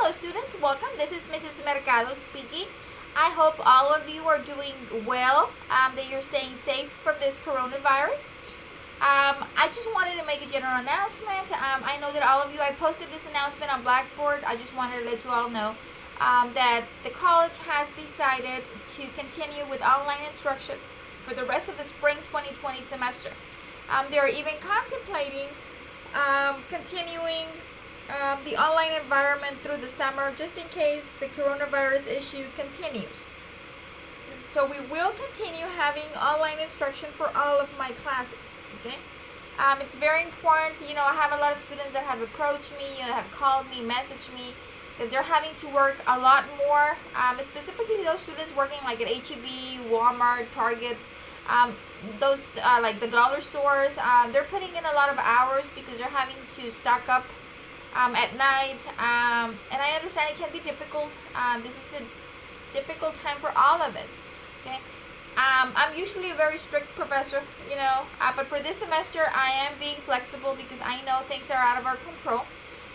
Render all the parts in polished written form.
Hello students, welcome. This is Mrs. Mercado speaking. I hope all of you are doing well, that you're staying safe from this coronavirus. I just wanted to make a general announcement. I know that all of you, I posted this announcement on Blackboard. I just wanted to let you all know that the college has decided to continue with online instruction for the rest of the spring 2020 semester. They're even contemplating continuing the online environment through the summer, just in case the coronavirus issue continues. So we will continue having online instruction for all of my classes. Okay, it's very important. I have a lot of students that have approached me, have called me, messaged me that they're having to work a lot more. Specifically, those students working like at HEB, Walmart, Target. Those like the dollar stores, they're putting in a lot of hours because they're having to stock up at night, and I understand it can be difficult. This is a difficult time for all of us. Okay, I'm usually a very strict professor, but for this semester I am being flexible because I know things are out of our control.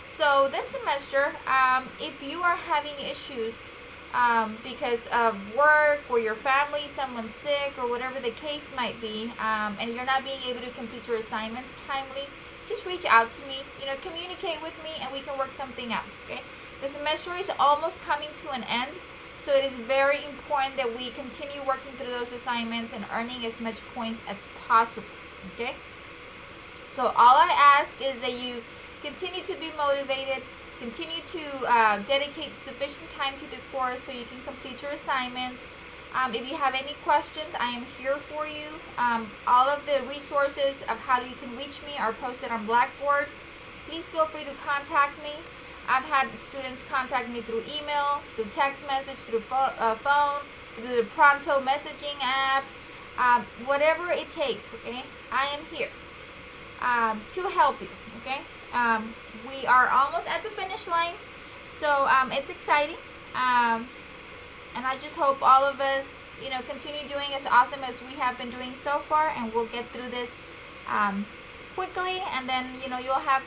So this semester, if you are having issues because of work or your family, someone's sick or whatever the case might be, and you're not being able to complete your assignments timely, just reach out to me, communicate with me, and we can work something out. Okay, the semester is almost coming to an end, so it is very important that we continue working through those assignments and earning as much points as possible. Okay, so all I ask is that you continue to be motivated, continue to dedicate sufficient time to the course so you can complete your assignments. If you have any questions, I am here for you. All of the resources of how you can reach me are posted on Blackboard. Please feel free to contact me. I've had students contact me through email, through text message, through phone, through the Pronto messaging app, whatever it takes, okay? I am here to help you, okay? We are almost at the finish line, so it's exciting. And I just hope all of us, continue doing as awesome as we have been doing so far, and we'll get through this quickly. And then, you'll have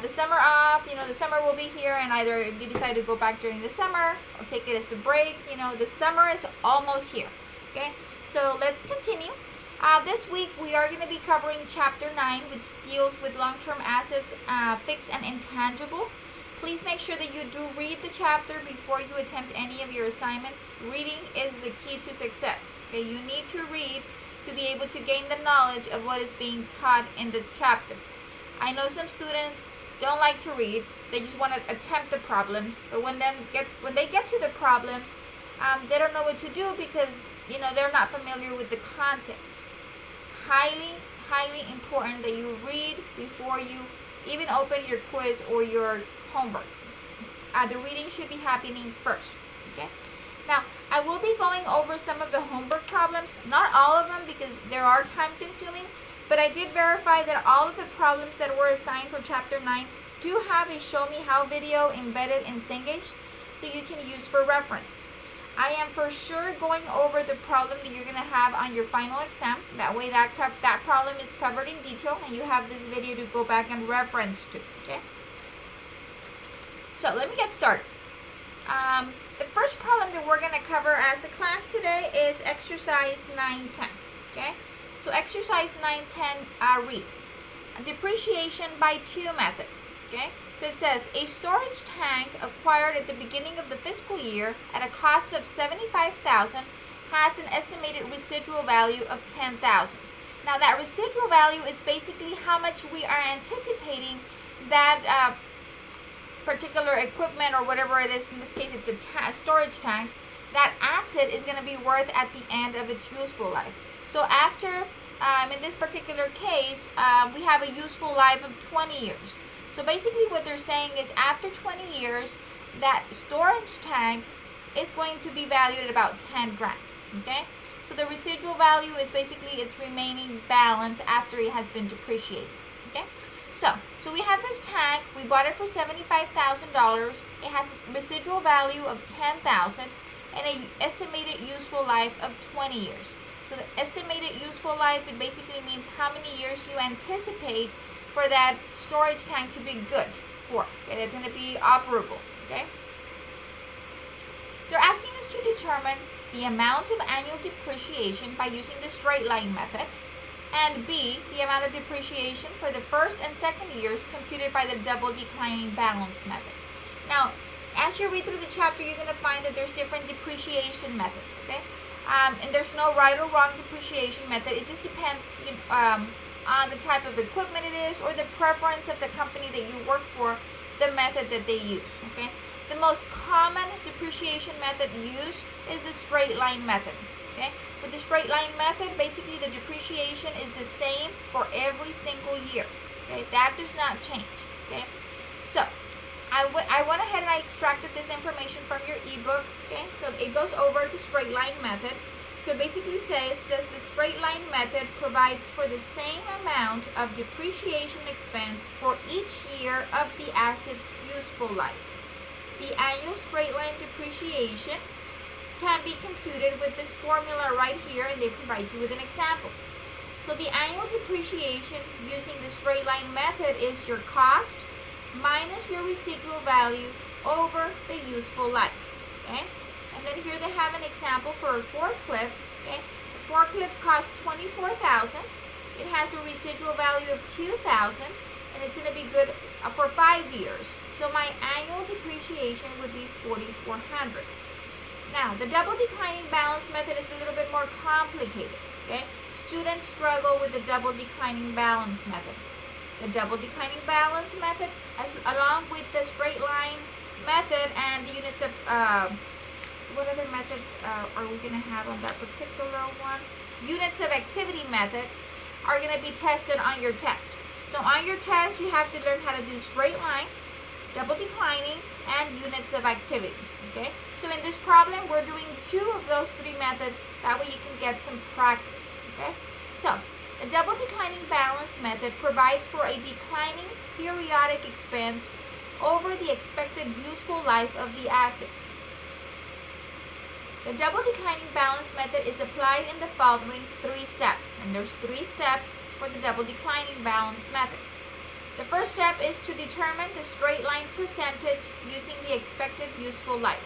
the summer off. The summer will be here, and either if you decide to go back during the summer or take it as a break, the summer is almost here. Okay, so let's continue. This week we are going to be covering Chapter 9, which deals with long-term assets, fixed and intangible. Please make sure that you do read the chapter before you attempt any of your assignments. Reading is the key to success. Okay, you need to read to be able to gain the knowledge of what is being taught in the chapter. I know some students don't like to read; they just want to attempt the problems. But when they get to the problems, they don't know what to do because they're not familiar with the content. Highly important that you read before you even open your quiz or your homework. The reading should be happening first. Okay. Now, I will be going over some of the homework problems, not all of them because they are time consuming, but I did verify that all of the problems that were assigned for Chapter 9 do have a Show Me How video embedded in Cengage, so you can use for reference. I am for sure going over the problem that you're going to have on your final exam. That way that problem is covered in detail and you have this video to go back and reference to. Okay. So let me get started. The first problem that we're going to cover as a class today is exercise 910. Okay, so exercise 910 reads, depreciation by two methods. Okay, so it says a storage tank acquired at the beginning of the fiscal year at a cost of $75,000 has an estimated residual value of $10,000. Now that residual value is basically how much we are anticipating that particular equipment or whatever it is. In this case, it's a storage tank. That asset is going to be worth at the end of its useful life. So after, in this particular case, we have a useful life of 20 years. So basically what they're saying is after 20 years, that storage tank is going to be valued at about 10 grand. Okay? So the residual value is basically its remaining balance after it has been depreciated. Okay? So we have this tank. We bought it for $75,000. It has a residual value of $10,000 and an estimated useful life of 20 years. So the estimated useful life, it basically means how many years you anticipate for that storage tank to be good for. Okay, it's going to be operable. Okay? They're asking us to determine the amount of annual depreciation by using the straight line method, and B, the amount of depreciation for the first and second years computed by the double declining balance method. Now, as you read through the chapter, you're going to find that there's different depreciation methods, okay? And there's no right or wrong depreciation method. It just depends on the type of equipment it is or the preference of the company that you work for, the method that they use, okay? The most common depreciation method used is the straight line method, okay? For the straight line method, basically the depreciation is the same for every single year, okay? That does not change, okay? So, I went ahead and I extracted this information from your ebook, okay? So it goes over the straight line method. So it basically says that the straight line method provides for the same amount of depreciation expense for each year of the asset's useful life. The annual straight line depreciation can be computed with this formula right here, and they provide you with an example. So the annual depreciation using the straight line method is your cost minus your residual value over the useful life, okay? And then here they have an example for a forklift, okay? The forklift costs $24,000. It has a residual value of $2,000, and it's going to be good for 5 years. So my annual depreciation would be $4,400. Now, the double declining balance method is a little bit more complicated, okay? Students struggle with the double declining balance method. The double declining balance method, along with the straight line method and the units of, what other method are we going to have on that particular one? Units of activity method are going to be tested on your test. So on your test, you have to learn how to do straight line, double declining, and units of activity, okay? So in this problem, we're doing 2 of those 3 methods. That way you can get some practice, okay? So, the double declining balance method provides for a declining periodic expense over the expected useful life of the asset. The double declining balance method is applied in the following 3 steps, and there's 3 steps for the double declining balance method. The first step is to determine the straight line percentage using the expected useful life.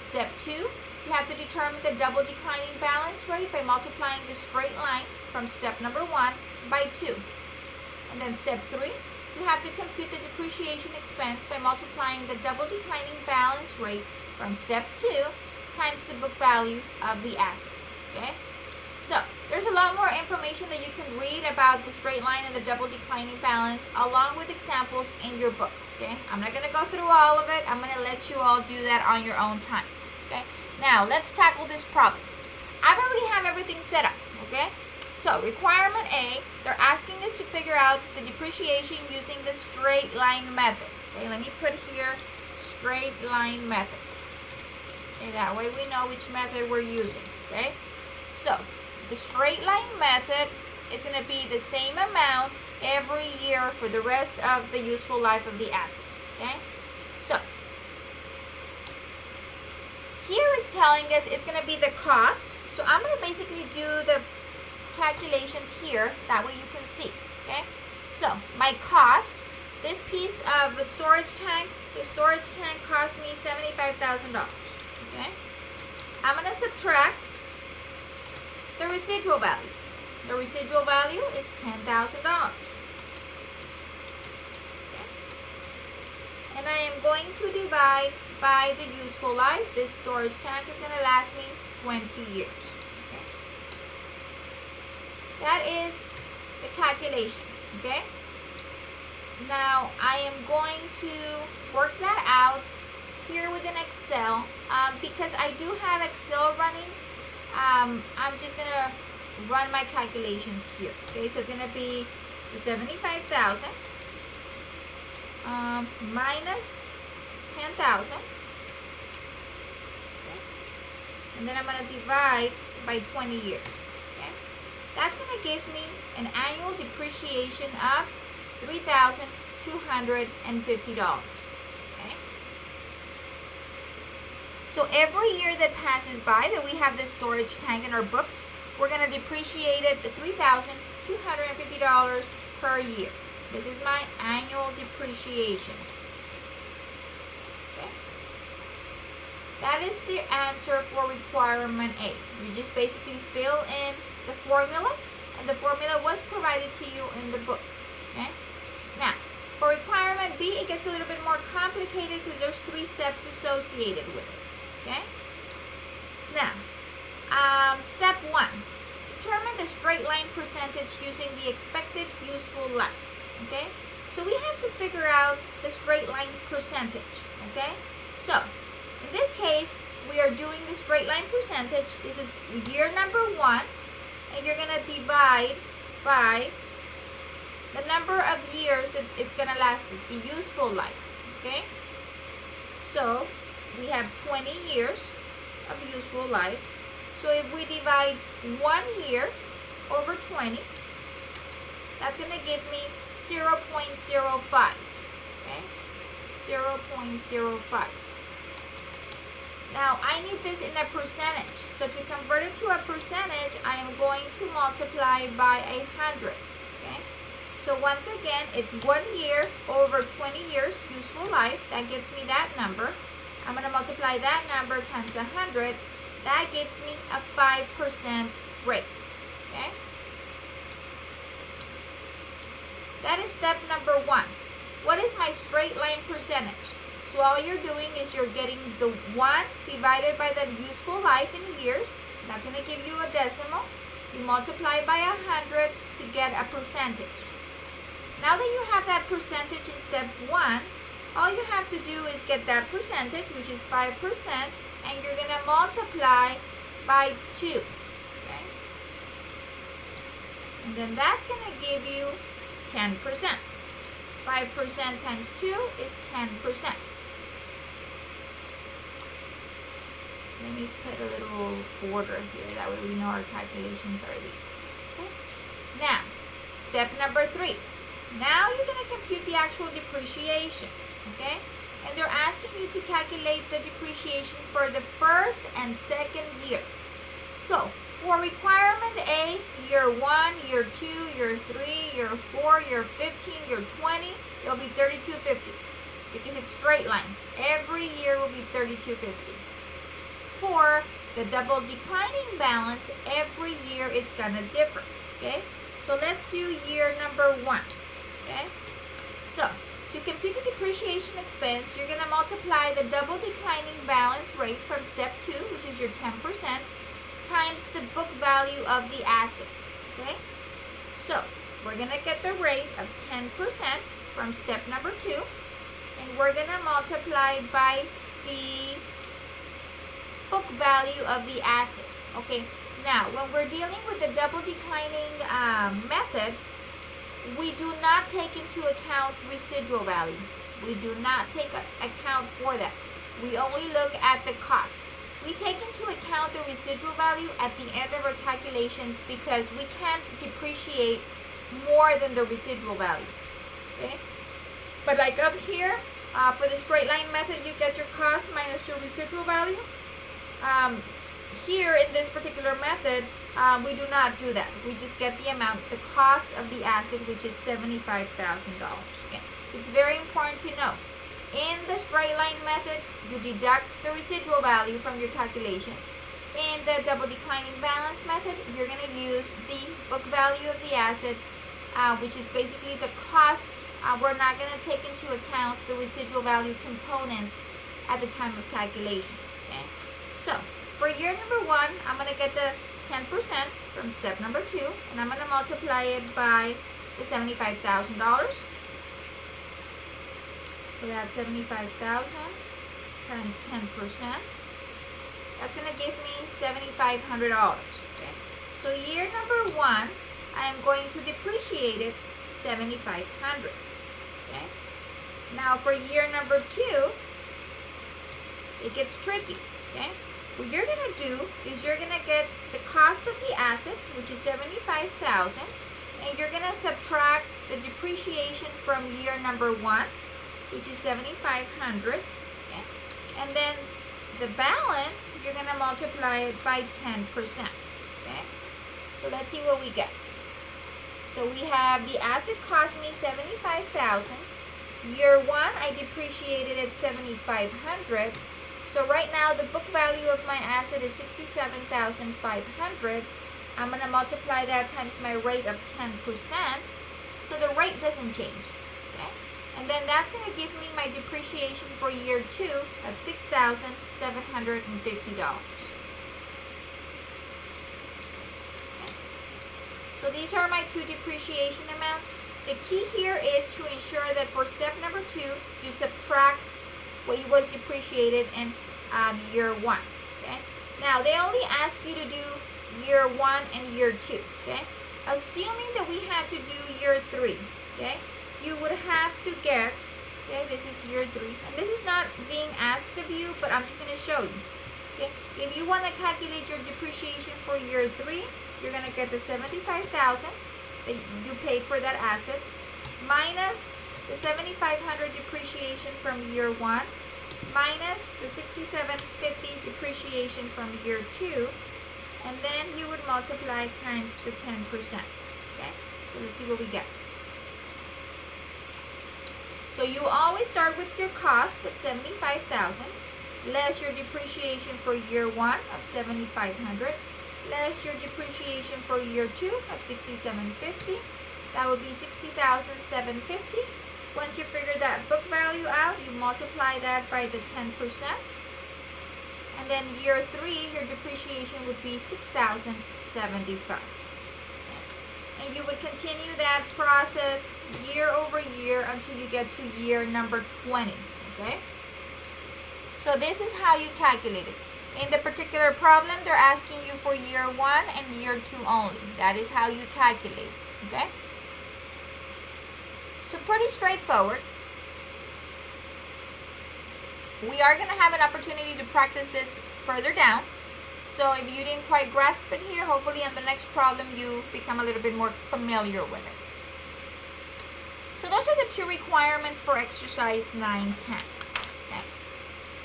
Step 2, you have to determine the double declining balance rate by multiplying the straight line from step number 1 by 2. And then step 3, you have to compute the depreciation expense by multiplying the double declining balance rate from step 2 times the book value of the asset, okay? So, there's a lot more information that you can read about the straight line and the double declining balance along with examples in your book, okay? I'm not going to go through all of it. I'm going to let you all do that on your own time, okay? Now, let's tackle this problem. I already have everything set up, okay? So, requirement A, they're asking us to figure out the depreciation using the straight line method. Okay, let me put here straight line method. Okay, that way we know which method we're using, okay? So, the straight line method is going to be the same amount every year for the rest of the useful life of the asset, okay? So, here it's telling us it's going to be the cost. So, I'm going to basically do the calculations here, that way you can see, okay? So, my cost, this piece of a storage tank, the storage tank cost me $75,000, okay? I'm going to subtract the residual value. The residual value is $10,000, okay? And I am going to divide by the useful life. This storage tank is going to last me 20 years. That is the calculation, okay? Now, I am going to work that out here within Excel. Because I do have Excel running, I'm just going to run my calculations here, okay? So, it's going to be the 75,000 minus 10,000. Okay? And then I'm going to divide by 20 years. That's going to give me an annual depreciation of $3,250. Okay? So every year that passes by that we have this storage tank in our books, we're going to depreciate it at $3,250 per year. This is my annual depreciation. Okay? That is the answer for requirement A. You just basically fill in the formula, and the formula was provided to you in the book. Okay? Now, for requirement B, it gets a little bit more complicated because there's 3 steps associated with it. Okay? Now, step 1. Determine the straight line percentage using the expected useful life. Okay? So we have to figure out the straight line percentage. Okay? So, in this case, we are doing the straight line percentage. This is year number 1, and you're going to divide by the number of years that it's going to last us, the useful life. Okay? So, we have 20 years of useful life. So if we divide 1 year over 20, that's going to give me 0.05. Okay? 0.05. Now, I need this in a percentage. So to convert it to a percentage, I am going to multiply by 100. Okay? So once again, it's 1 year over 20 years useful life. That gives me that number. I'm going to multiply that number times 100. That gives me a 5% rate. Okay? That is step number 1. What is my straight line percentage? So all you're doing is you're getting the 1 divided by the useful life in years. That's going to give you a decimal. You multiply by 100 to get a percentage. Now that you have that percentage in step 1, all you have to do is get that percentage, which is 5%, and you're going to multiply by 2. Okay? And then that's going to give you 10%. 5% times 2 is 10%. Let me put a little border here. That way we know our calculations are these. Okay? Now, step number 3. Now you're going to compute the actual depreciation. Okay? And they're asking you to calculate the depreciation for the first and second year. So, for requirement A, year 1, year 2, year 3, year 4, year 15, year 20, it'll be 3250 because it's straight line. Every year will be 3250. For the double declining balance, every year it's gonna differ. Okay? So let's do year number 1. Okay? So, to compute the depreciation expense, you're going to multiply the double declining balance rate from step 2, which is your 10%, times the book value of the asset. Okay? So, we're going to get the rate of 10% from step number 2, and we're going to multiply by the book value of the asset. Okay? Now, when we're dealing with the double declining method, we do not take into account residual value. We do not take account for that. We only look at the cost. We take into account the residual value at the end of our calculations because we can't depreciate more than the residual value. Okay? But like up here, for the straight line method, you get your cost minus your residual value. Here in this particular method, we do not do that. We just get the amount, the cost of the asset, which is $75,000. Okay? So it's very important to know. In the straight line method, you deduct the residual value from your calculations. In the double declining balance method, you're going to use the book value of the asset, which is basically the cost. We're not going to take into account the residual value components at the time of calculation. Okay? So, for year number 1, I'm going to get the 10% from step number 2, and I'm going to multiply it by the $75,000. So that's 75,000 times 10%. That's going to give me $7,500. Okay. So year number 1, I am going to depreciate it $7,500. Okay. Now for year number 2, it gets tricky. Okay. What you're going to do is you're going to get the cost of the asset, which is $75,000, and you're going to subtract the depreciation from year number 1, which is $7,500. Okay. And then the balance, you're going to multiply it by 10%. Okay. So let's see what we get. So we have the asset cost me $75,000. Year 1, I depreciated at $7,500. So right now, the book value of my asset is $67,500. I'm going to multiply that times my rate of 10%. So the rate doesn't change. Okay? And then that's going to give me my depreciation for year 2 of $6,750. So these are my two depreciation amounts. The key here is to ensure that for step number 2, you subtract what was depreciated in year 1. Okay. Now they only ask you to do year 1 and year 2. Okay. Assuming that we had to do year 3. Okay. You would have to get. Okay. This is year 3, and this is not being asked of you, but I'm just going to show you. Okay. If you want to calculate your depreciation for year 3, you're going to get the $75,000 that you paid for that asset minus the $7,500 depreciation from year 1 minus the $6,750 depreciation from year 2, and then you would multiply times the 10%. Okay, so let's see what we get. So you always start with your cost of $75,000 less your depreciation for year 1 of $7,500 less your depreciation for year 2 of $6,750. That would be $60,750. Once you figure that book value out, you multiply that by the 10%. And then year 3, your depreciation would be $6,075. And you would continue that process year over year until you get to year number 20. Okay? So this is how you calculate it. In the particular problem, they're asking you for year 1 and year 2 only. That is how you calculate. Okay? So pretty straightforward. We are going to have an opportunity to practice this further down. So if you didn't quite grasp it here, hopefully on the next problem you become a little bit more familiar with it. So those are the two requirements for exercise 910. Okay.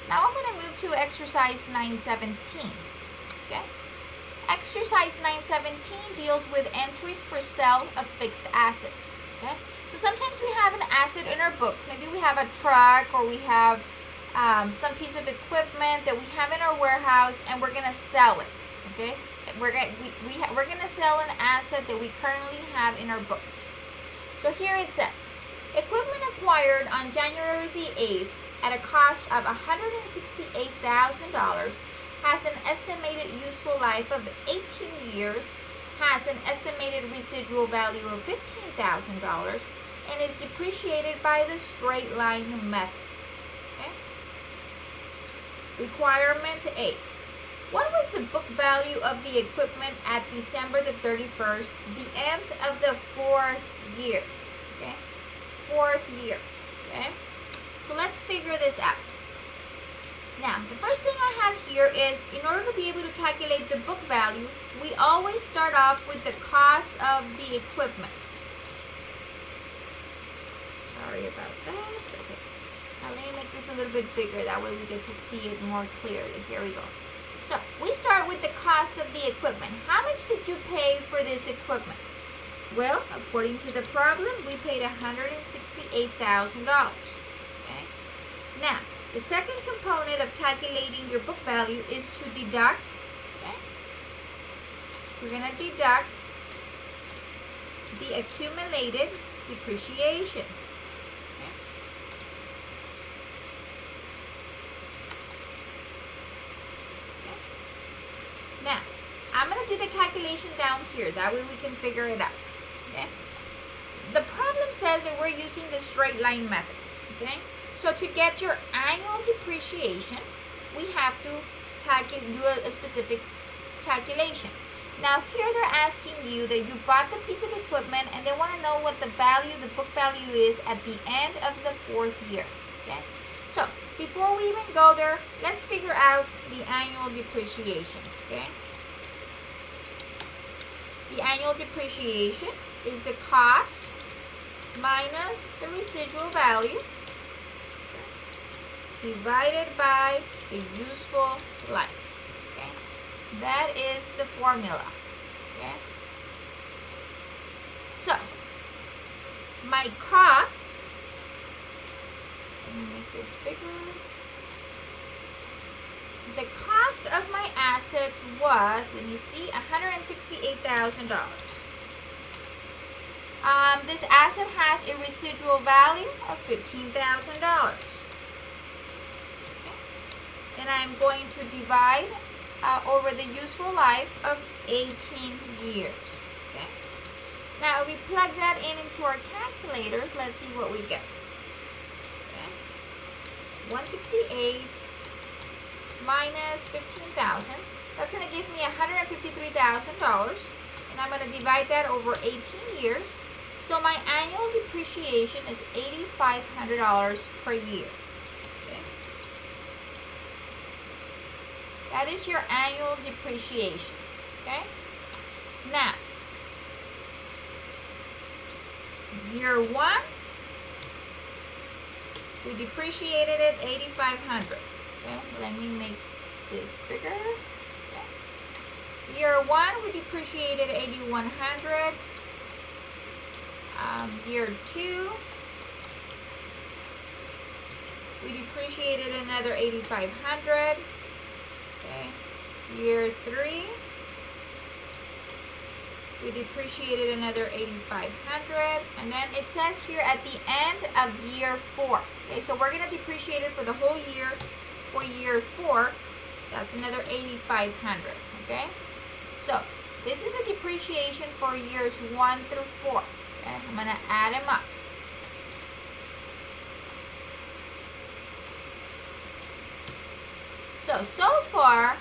Now I'm going to move to exercise 917. Okay. Exercise 917 deals with entries for sale of fixed assets. Okay. So sometimes we have an asset in our books. Maybe we have a truck, or we have some piece of equipment that we have in our warehouse, and we're going to sell it. Okay, we're going to sell an asset that we currently have in our books. So here it says, equipment acquired on January the 8th at a cost of $168,000 has an estimated useful life of 18 years, has an estimated residual value of $15,000, and is depreciated by the straight line method. Okay? Requirement A. What was the book value of the equipment at December the 31st, the end of the 4th year? Okay? 4th year. Okay? So let's figure this out. Now, the first thing I have here is, in order to be able to calculate the book value, we always start off with the cost of the equipment. Sorry about that. Okay. Now let me make this a little bit bigger. That way we get to see it more clearly. Here we go. So we start with the cost of the equipment. How much did you pay for this equipment? Well, according to the problem, we paid $168,000. Okay. Now, the second component of calculating your book value is to deduct. Okay. We're going to deduct the accumulated depreciation. Okay. Okay. Now, I'm going to do the calculation down here. That way we can figure it out. Okay. The problem says that we're using the straight line method. Okay. So to get your annual depreciation, we have to do a specific calculation. Now here they're asking you that you bought the piece of equipment and they want to know what the value, the book value is at the end of the 4th year. Okay. So before we even go there, let's figure out the annual depreciation. Okay. The annual depreciation is the cost minus the residual value divided by the useful life. Okay? That is the formula. Okay? So, my cost, let me make this bigger. the cost of my assets was, let me see, $168,000. This asset has a residual value of $15,000. And I'm going to divide over the useful life of 18 years. Okay. Now, if we plug that into our calculators, let's see what we get. Okay. 168 minus 15,000. That's going to give me $153,000. And I'm going to divide that over 18 years. So my annual depreciation is $8,500 per year. Okay. That is your annual depreciation. Okay. Now, year one, we depreciated it $8,500. Okay. Let me make this bigger. Okay. Year one, we depreciated $8,100. Year two, we depreciated another $8,500. Okay. Year three, we depreciated another $8,500. And then it says here at the end of year four. Okay, so we're going to depreciate it for the whole year. For year four, that's another $8,500. Okay, so this is the depreciation for years 1 through 4. Okay, I'm going to add them up. So far,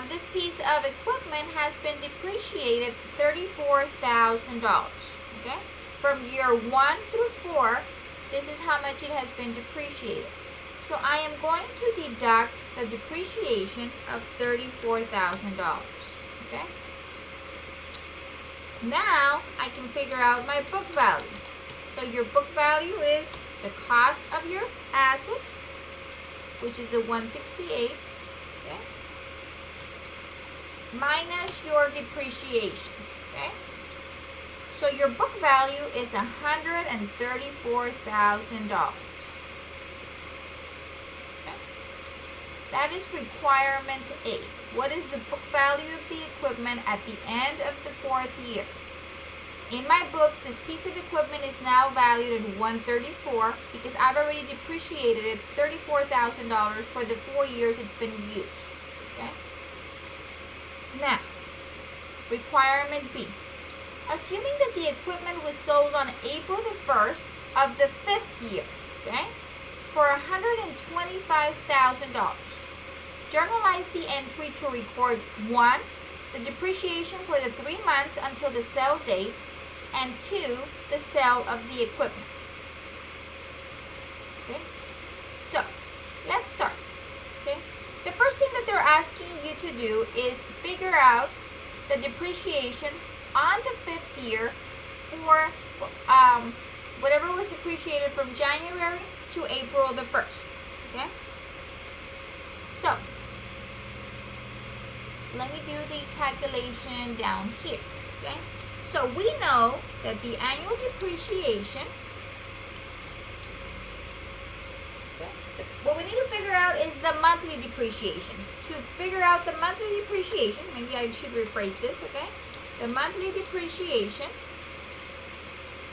this piece of equipment has been depreciated $34,000. Okay, from year 1 through 4, this is how much it has been depreciated. So I am going to deduct the depreciation of $34,000. Okay. Now I can figure out my book value. So your book value is the cost of your assets, which is the 168, okay, minus your depreciation. Okay. So your book value is $134,000. That is requirement A. What is the book value of the equipment at the end of the 4th year? In my books, this piece of equipment is now valued at $134 because I've already depreciated it $34,000 for the 4 years it's been used. Okay. Now, requirement B. Assuming that the equipment was sold on April the 1st of the 5th year, okay, for $125,000. Journalize the entry to record 1, the depreciation for the 3 months until the sale date, and 2, the sale of the equipment. Okay, so let's start. Okay, the first thing that they're asking you to do is figure out the depreciation on the 5th year for whatever was depreciated from January to April the 1st. Okay, so let me do the calculation down here. Okay, so we know that the annual depreciation, okay, what we need to figure out is the monthly depreciation. To figure out the monthly depreciation, maybe I should rephrase this, okay? The monthly depreciation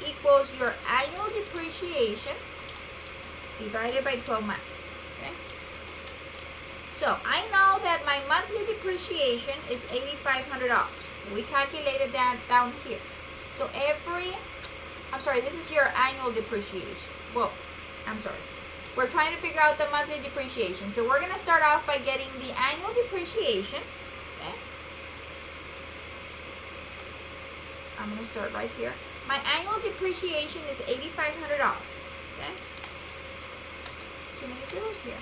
equals your annual depreciation divided by 12 months. Okay? So I know that my monthly depreciation is $8,500. We calculated that down here. So this is your annual depreciation. Well, I'm sorry. We're trying to figure out the monthly depreciation. So we're going to start off by getting the annual depreciation. Okay? I'm going to start right here. My annual depreciation is $8,500. Okay? Too many zeros here.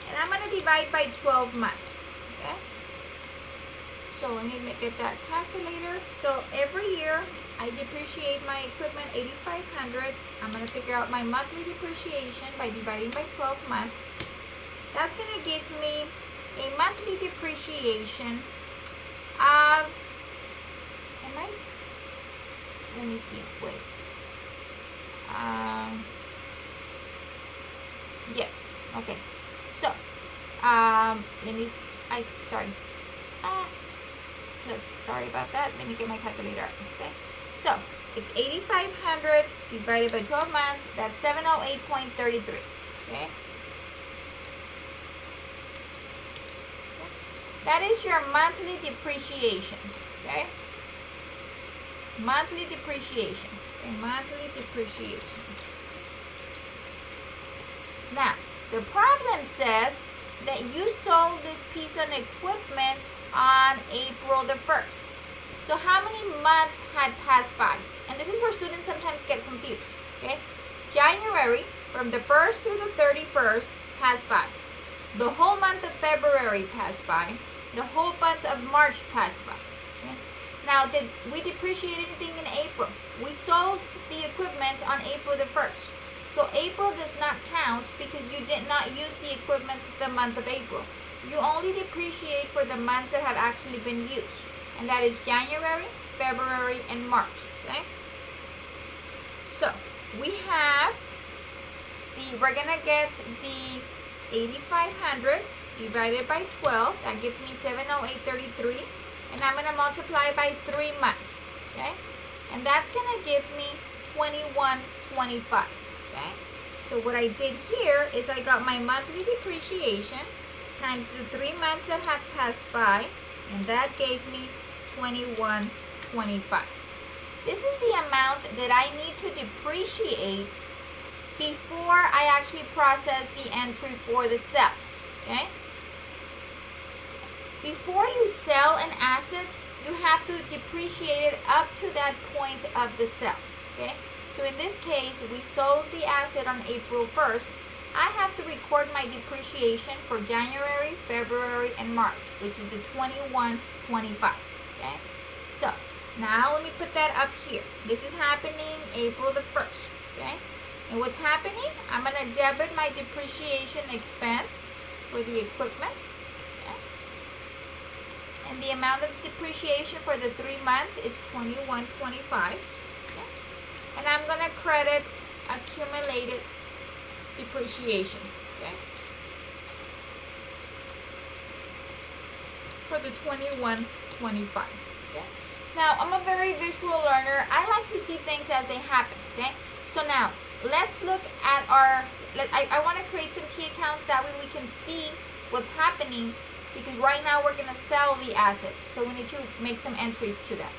And I'm going to divide by 12 months. Okay? So let me get that calculator. So every year I depreciate my equipment $8,500. I'm going to figure out my monthly depreciation by dividing by 12 months. That's going to give me a monthly depreciation of, let me see, wait. Yes, okay. So Sorry about that. Let me get my calculator out. Okay, so it's 8,500 divided by 12 months. That's 708.33. Okay, that is your monthly depreciation. Okay, monthly depreciation. Okay, monthly depreciation. Now, the problem says that you sold this piece of equipment on April the 1st. So how many months had passed by? And this is where students sometimes get confused. Okay, January from the 1st through the 31st passed by. The whole month of February passed by. The whole month of March passed by. Okay? Now, did we depreciate anything in April? We sold the equipment on April the 1st. So April does not count because you did not use the equipment the month of April. You only depreciate for the months that have actually been used. And that is January, February, and March. Okay? So we have we're going to get the 8,500 divided by 12. That gives me 708.33. And I'm going to multiply by 3 months. Okay? And that's going to give me 21.25. Okay? So what I did here is I got my monthly depreciation times the 3 months that have passed by, and that gave me 21.25. This is the amount that I need to depreciate before I actually process the entry for the sale. Okay? Before you sell an asset, you have to depreciate it up to that point of the sale. Okay? So in this case, we sold the asset on April 1st. I have to record my depreciation for January, February, and March, which is the 21.25. Okay? So now let me put that up here. This is happening April the 1st. Okay? And what's happening? I'm going to debit my depreciation expense for the equipment. Okay? And the amount of depreciation for the 3 months is 21.25. And I'm going to credit accumulated depreciation, okay, for the 21.25. Okay. Now, I'm a very visual learner. I like to see things as they happen. Okay. So now, let's look at I want to create some T accounts. That way we can see what's happening, because right now we're going to sell the asset. So we need to make some entries to that.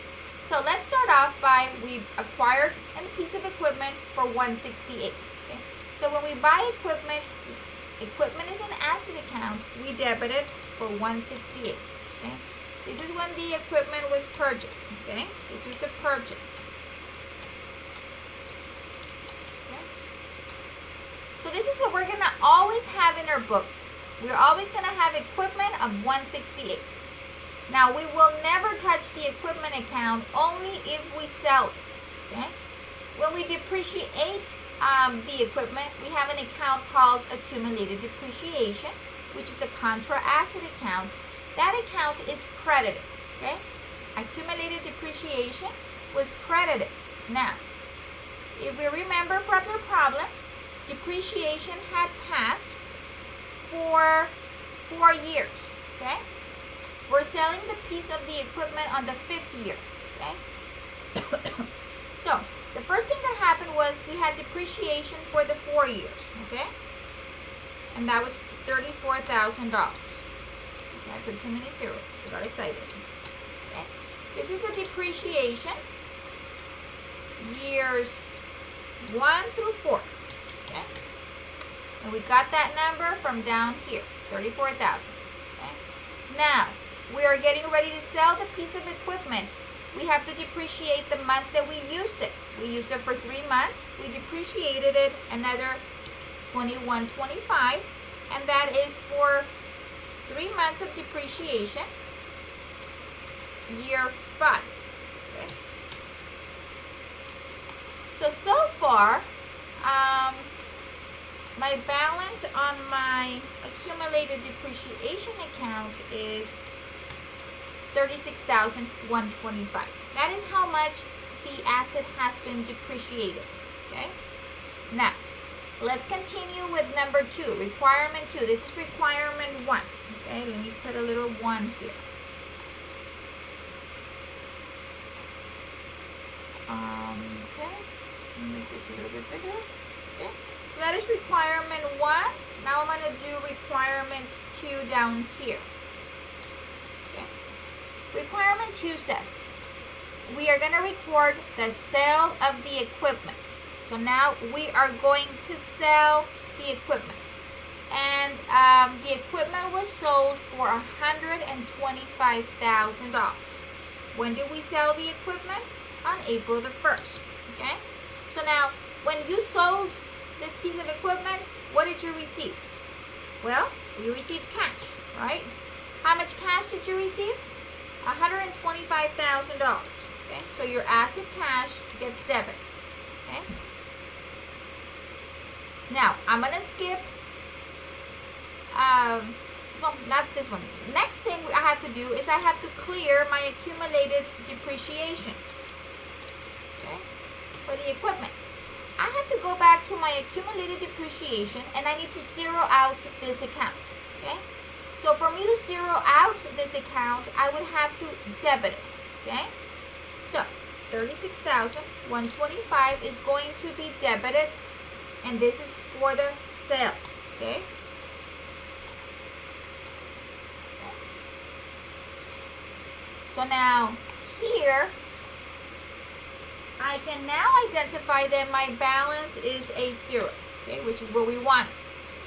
So let's start off by we acquired a piece of equipment for $168. Okay? So when we buy equipment is an asset account, we debit it for $168. Okay? This is when the equipment was purchased. Okay? This was the purchase. Okay? So this is what we're gonna always have in our books. We're always gonna have equipment of $168. Now, we will never touch the equipment account, only if we sell it. Okay? When we depreciate the equipment, we have an account called accumulated depreciation, which is a contra asset account. That account is credited. Okay? Accumulated depreciation was credited. Now, if we remember from the problem, depreciation had passed for 4 years. Okay? We're selling the piece of the equipment on the 5th year. Okay? So, the first thing that happened was we had depreciation for the 4 years. Okay? And that was $34,000. Okay, I put too many zeros. I got excited. Okay? This is the depreciation years 1 through 4. Okay? And we got that number from down here, 34,000. Okay? Now, we are getting ready to sell the piece of equipment. We have to depreciate the months that we used it. We used it for 3 months. We depreciated it another $21.25, and that is for 3 months of depreciation, year 5. Okay. So far, my balance on my accumulated depreciation account is $36,125. That is how much the asset has been depreciated. Okay. Now, Let's continue with number 2, requirement 2. This is requirement 1. Okay, let me put a little 1 here. Okay, let me make this a little bit bigger. Okay, so that is requirement 1. Now I'm going to do requirement 2 down here. Okay, requirement 2 says we are going to record the sale of the equipment. So now we are going to sell the equipment. And the equipment was sold for $125,000. When did we sell the equipment? On April the 1st. Okay? So now, when you sold this piece of equipment, what did you receive? Well, you received cash, right? How much cash did you receive? $125,000. Okay? So your asset cash gets debited. Okay? Now, I'm going to skip, no, not this one. Next thing I have to do is I have to clear my accumulated depreciation, okay, for the equipment. I have to go back to my accumulated depreciation and I need to zero out this account, okay? So for me to zero out this account, I would have to debit it, okay? So, $36,125 is going to be debited, and this is for the sale, okay? So now here, I can now identify that my balance is a 0, okay, which is what we want.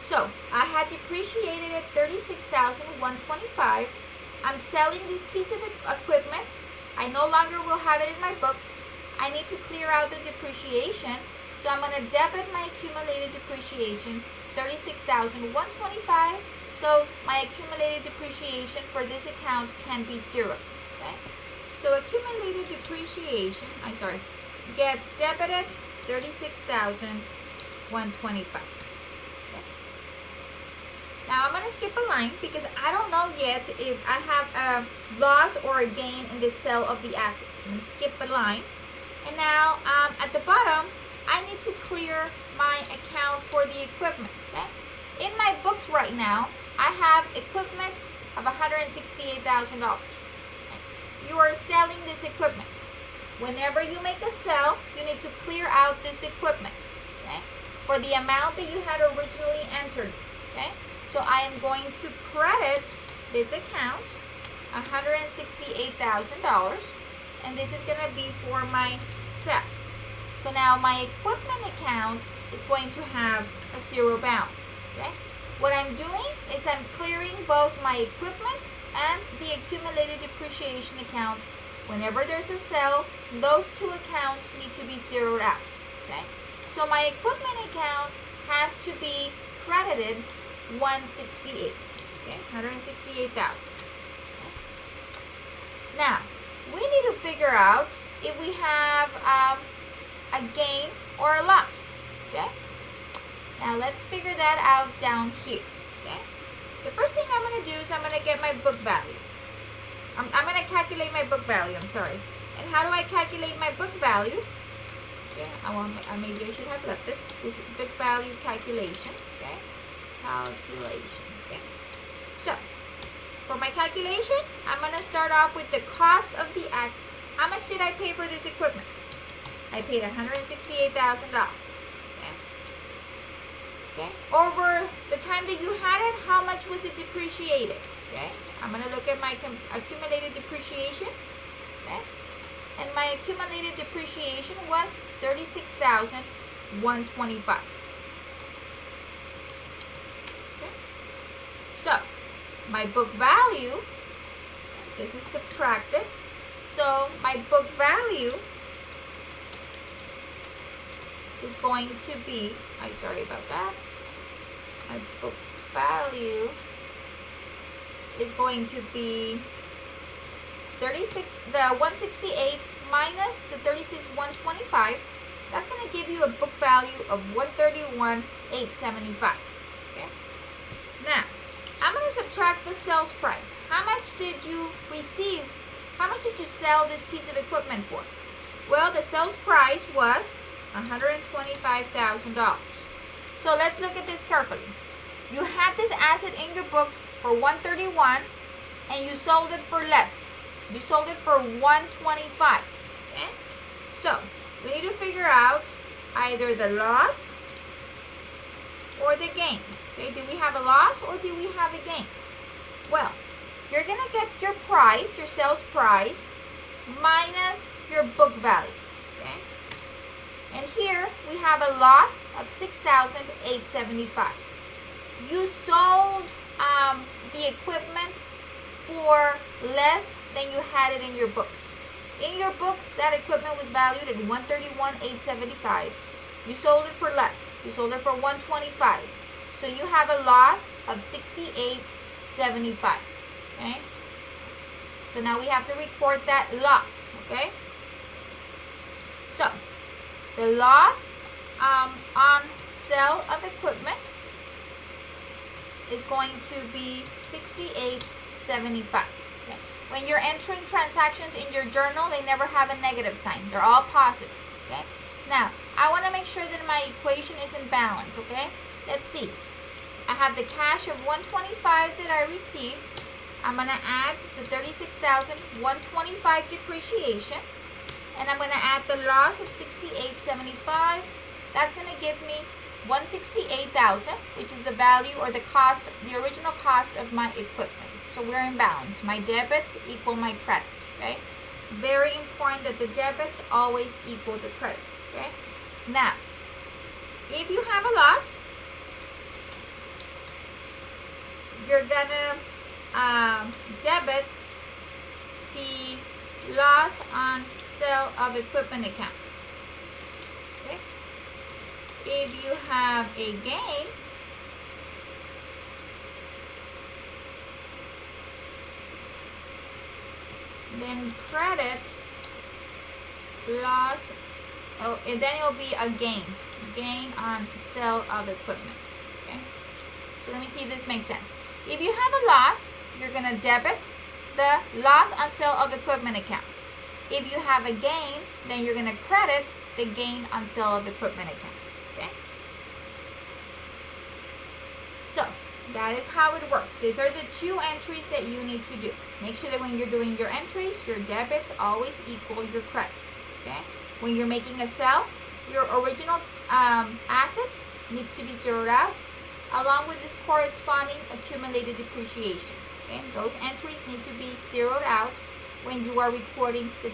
So I had depreciated at $36,125. I'm selling this piece of equipment. I no longer will have it in my books. I need to clear out the depreciation. So I'm going to debit my accumulated depreciation, $36,125. So my accumulated depreciation for this account can be 0. Okay? So accumulated depreciation, gets debited $36,125. Okay? Now I'm going to skip a line because I don't know yet if I have a loss or a gain in the sale of the asset. I'm going to skip a line. And now at the bottom, I need to clear my account for the equipment. Okay? In my books right now, I have equipment of $168,000. Okay? You are selling this equipment. Whenever you make a sale, you need to clear out this equipment, okay, for the amount that you had originally entered. Okay? So I am going to credit this account $168,000, and this is going to be for my sale. So now my equipment account is going to have a 0 balance. Okay? What I'm doing is I'm clearing both my equipment and the accumulated depreciation account. Whenever there's a sale, those two accounts need to be zeroed out. Okay? So my equipment account has to be credited $168,000. Okay? $168,000. Okay? Now, we need to figure out if we have a gain or a loss. Okay? Now let's figure that out down here. Okay? The first thing I'm going to do is I'm going to get my book value. I'm going to calculate my book value, And how do I calculate my book value? Okay, maybe I should have left it. This is book value calculation. Okay, calculation. Okay, so for my calculation, I'm going to start off with the cost of the asset. How much did I pay for this equipment? I paid $168,000. Okay. Over the time that you had it, how much was it depreciated? Okay. I'm going to look at my accumulated depreciation. Okay. And my accumulated depreciation was $36,125. Okay. So, my book value, this is subtracted. So, my book value is going to be, sorry about that. My book value is going to be 168 minus the 36,125. That's going to give you a book value of $131,875. Okay. Now, I'm going to subtract the sales price. How much did you receive? How much did you sell this piece of equipment for? Well, the sales price was $125,000. So let's look at this carefully. You had this asset in your books for 131 and you sold it for less. You sold it for 125. Okay? So we need to figure out either the loss or the gain. Okay, do we have a loss or do we have a gain? Well, you're gonna get your price, your sales price, minus your book value. Okay? And here we have a loss of $6,875. You sold the equipment for less than you had it in your books. In your books, that equipment was valued at $131,875. You sold it for less. You sold it for $125. So you have a loss of $68.75. Okay? So now we have to record that loss. Okay? So the loss on sale of equipment is going to be $68.75. Okay? When you're entering transactions in your journal, they never have a negative sign. They're all positive. Okay? Now, I want to make sure that my equation is in balance. Okay? Let's see. I have the cash of $125 that I received. I'm going to add the $36,125 depreciation. And I'm going to add the loss of $68.75. That's going to give me $168,000, which is the value or the cost, the original cost of my equipment. So we're in balance. My debits equal my credits. Okay? Very important that the debits always equal the credits. Okay? Now, if you have a loss, you're gonna debit the loss on sale of equipment account. Okay? If you have a gain, then credit loss, and then it'll be a gain on sale of equipment. Okay? So let me see if this makes sense. If you have a loss, you're going to debit the loss on sale of equipment account. If you have a gain, then you're going to credit the gain on sale of equipment account. Okay? So that is how it works. These are the two entries that you need to do. Make sure that when you're doing your entries, your debits always equal your credits. Okay? When you're making a sale, your original asset needs to be zeroed out, along with this corresponding accumulated depreciation. Okay? Those entries need to be zeroed out when you are recording the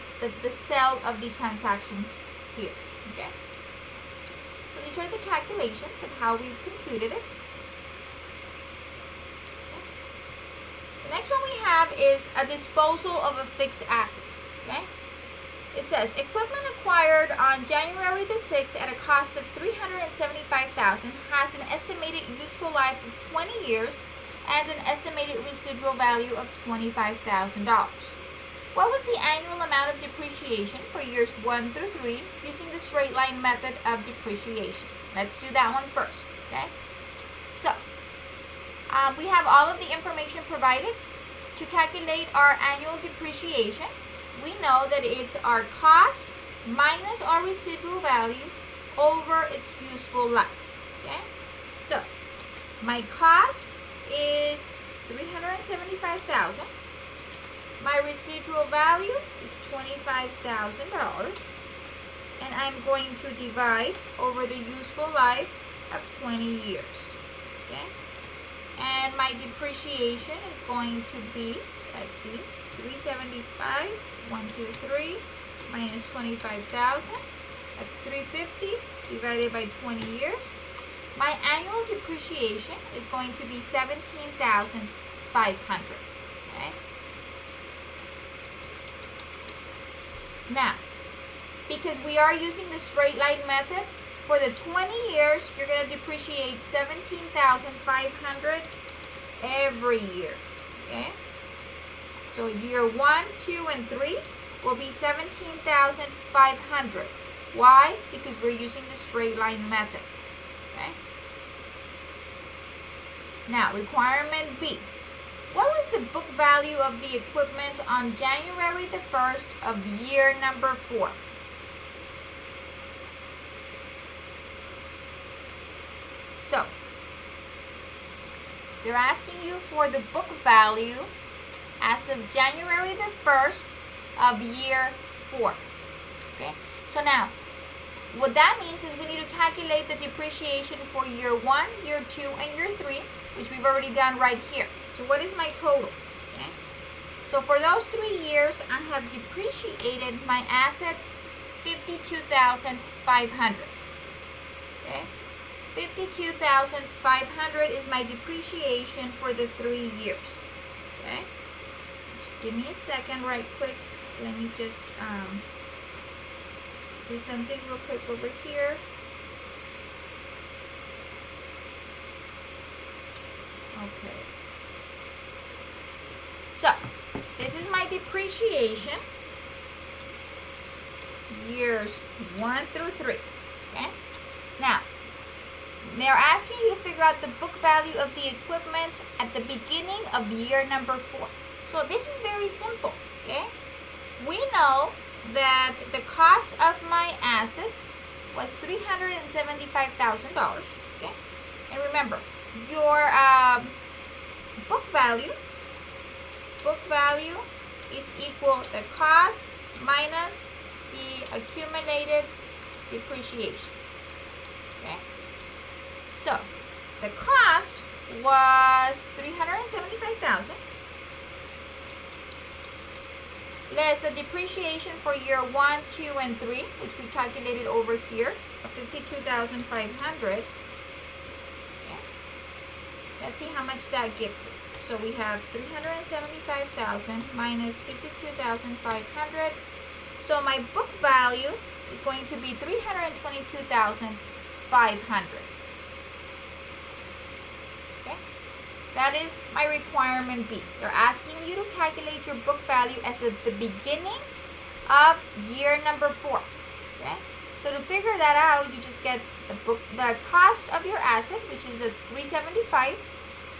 sale of the transaction here. Okay? So these are the calculations of how we computed it. The next one we have is a disposal of a fixed asset. Okay? It says equipment acquired on January the 6th at a cost of $375,000 has an estimated useful life of 20 years and an estimated residual value of $25,000. What was the annual amount of depreciation for years 1 through 3 using the straight line method of depreciation? Let's do that one first. Okay? So we have all of the information provided to calculate our annual depreciation. We know that it's our cost minus our residual value over its useful life. Okay? So my cost is $375,000. My residual value is $25,000. And I'm going to divide over the useful life of 20 years. Okay? And my depreciation is going to be, let's see, 375, 1, 2, 3, minus 25,000. That's 350 divided by 20 years. My annual depreciation is going to be 17,500. Okay? Now, because we are using the straight line method, for the 20 years, you're going to depreciate 17,500 every year. Okay? So year 1, 2, and 3 will be 17,500. Why? Because we're using the straight line method. Okay? Now, requirement B. What was the book value of the equipment on January the 1st of year number 4? they're asking you for the book value as of January the 1st of year 4. Okay, so now what that means is we need to calculate the depreciation for year 1, year 2, and year 3, which we've already done right here. So what is my total? Okay, so for those 3 years, I have depreciated my asset $52,500. Okay, $52,500 is my depreciation for the 3 years. Okay, just give me a second, right quick. Let me just do something real quick over here. Okay. So, this is my depreciation. Years 1 through 3. Okay? Now, they're asking you to figure out the book value of the equipment at the beginning of year number 4. So, this is very simple. Okay? We know that the cost of my assets was $375,000. Okay? And remember, your book value is equal the cost minus the accumulated depreciation. Okay? So, the cost was $375,000 less the depreciation for year 1, 2, and 3, which we calculated over here, $52,500. Okay. Let's see how much that gives us. So we have $375,000 minus $52,500. So my book value is going to be $322,500. Okay? That is my requirement B. They're asking you to calculate your book value as of the beginning of year number 4. Okay? So to figure that out, you just get the cost of your asset, which is the $375,000,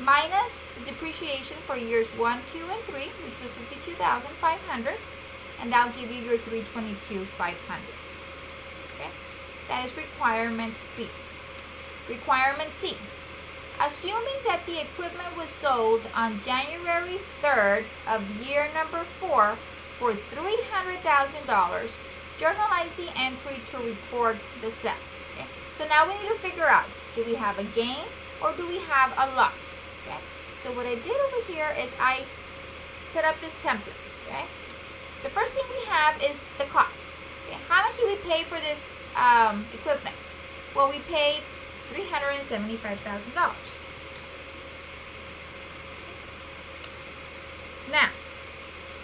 minus the depreciation for years 1, 2, and 3, which was $52,500, and that'll give you your $322,500. Okay? That is requirement B. Requirement C. Assuming that the equipment was sold on January 3rd of year number 4 for $300,000, journalize the entry to record the sale. Okay? So now we need to figure out, do we have a gain or do we have a loss? Okay? So what I did over here is I set up this template. Okay? The first thing we have is the cost. Okay? How much do we pay for this equipment? Well, we paid $375,000. Now,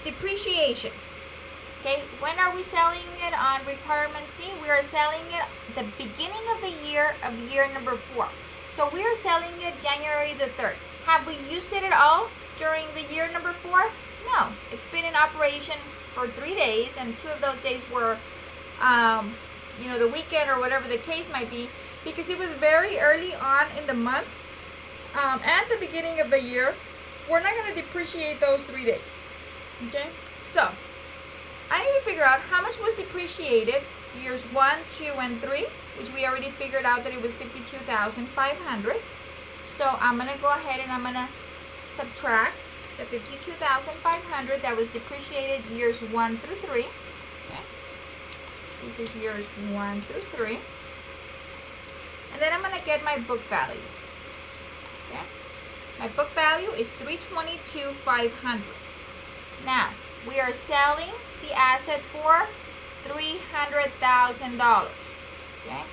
depreciation. Okay, when are we selling it on requirement C? We are selling it at the beginning of the year of year number 4. So we are selling it January the 3rd. Have we used it at all during the year number 4? No. It's been in operation for 3 days, and 2 of those days were, the weekend or whatever the case might be, because it was very early on in the month. At the beginning of the year, we're not going to depreciate those 3 days. Okay? So, I need to figure out how much was depreciated years 1, 2, and 3, which we already figured out that it was $52,500. So I'm going to go ahead and I'm going to subtract the $52,500 that was depreciated years 1 through 3. Okay. This is years 1 through 3. And then I'm going to get my book value. Okay. My book value is $322,500. Now, we are selling the asset for $300,000. Okay?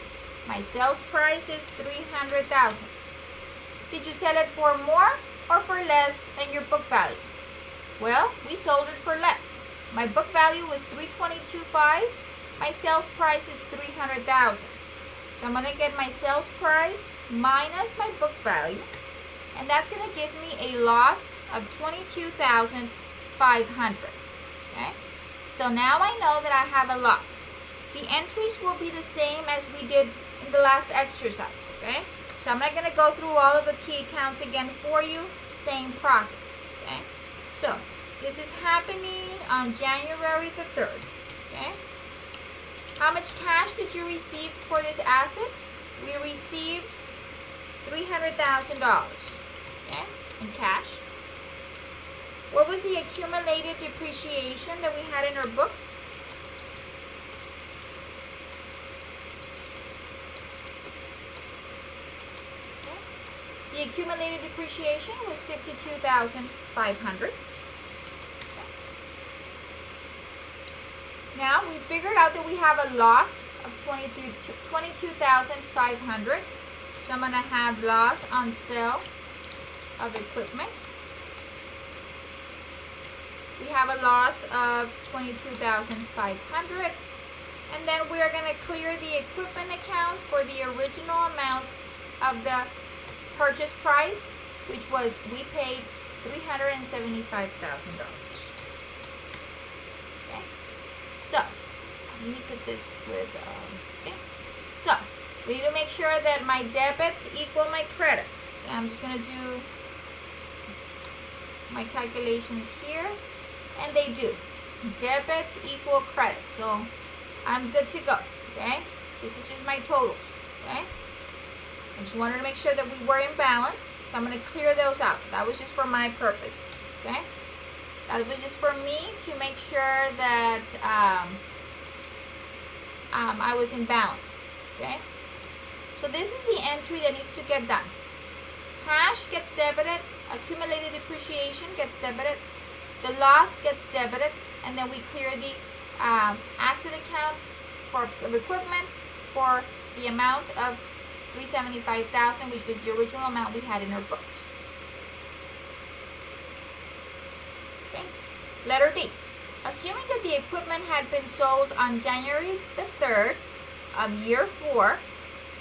My sales price is $300,000. Did you sell it for more or for less than your book value? Well, we sold it for less. My book value was $322,500. My sales price is $300,000. So I'm going to get my sales price minus my book value, and that's going to give me a loss of $22,500. Okay? So now I know that I have a loss. The entries will be the same as we did in the last exercise. Okay? So I'm not going to go through all of the T accounts again for you. Same process. Okay? So this is happening on January the 3rd. Okay? How much cash did you receive for this asset? We received $300,000. okay, in cash. What was the accumulated depreciation that we had in our books? The accumulated depreciation was $52,500. Now we figured out that we have a loss of $22,500. So I'm going to have loss on sale of equipment. We have a loss of $22,500. And then we're going to clear the equipment account for the original amount of the purchase price, which was, we paid $375,000. Okay, so let me put this with, okay. So we need to make sure that my debits equal my credits. Okay, I'm just going to do my calculations here, and they do. Debits equal credits, so I'm good to go. Okay, this is just my totals. Okay, I just wanted to make sure that we were in balance, so I'm going to clear those out. That was just for my purposes. Okay, that was just for me to make sure that I was in balance. Okay, so this is the entry that needs to get done. Cash gets debited, accumulated depreciation gets debited, the loss gets debited, and then we clear the asset account for equipment for the amount of $375,000, which was the original amount we had in our books. Okay. Letter D. Assuming that the equipment had been sold on January the 3rd of year 4,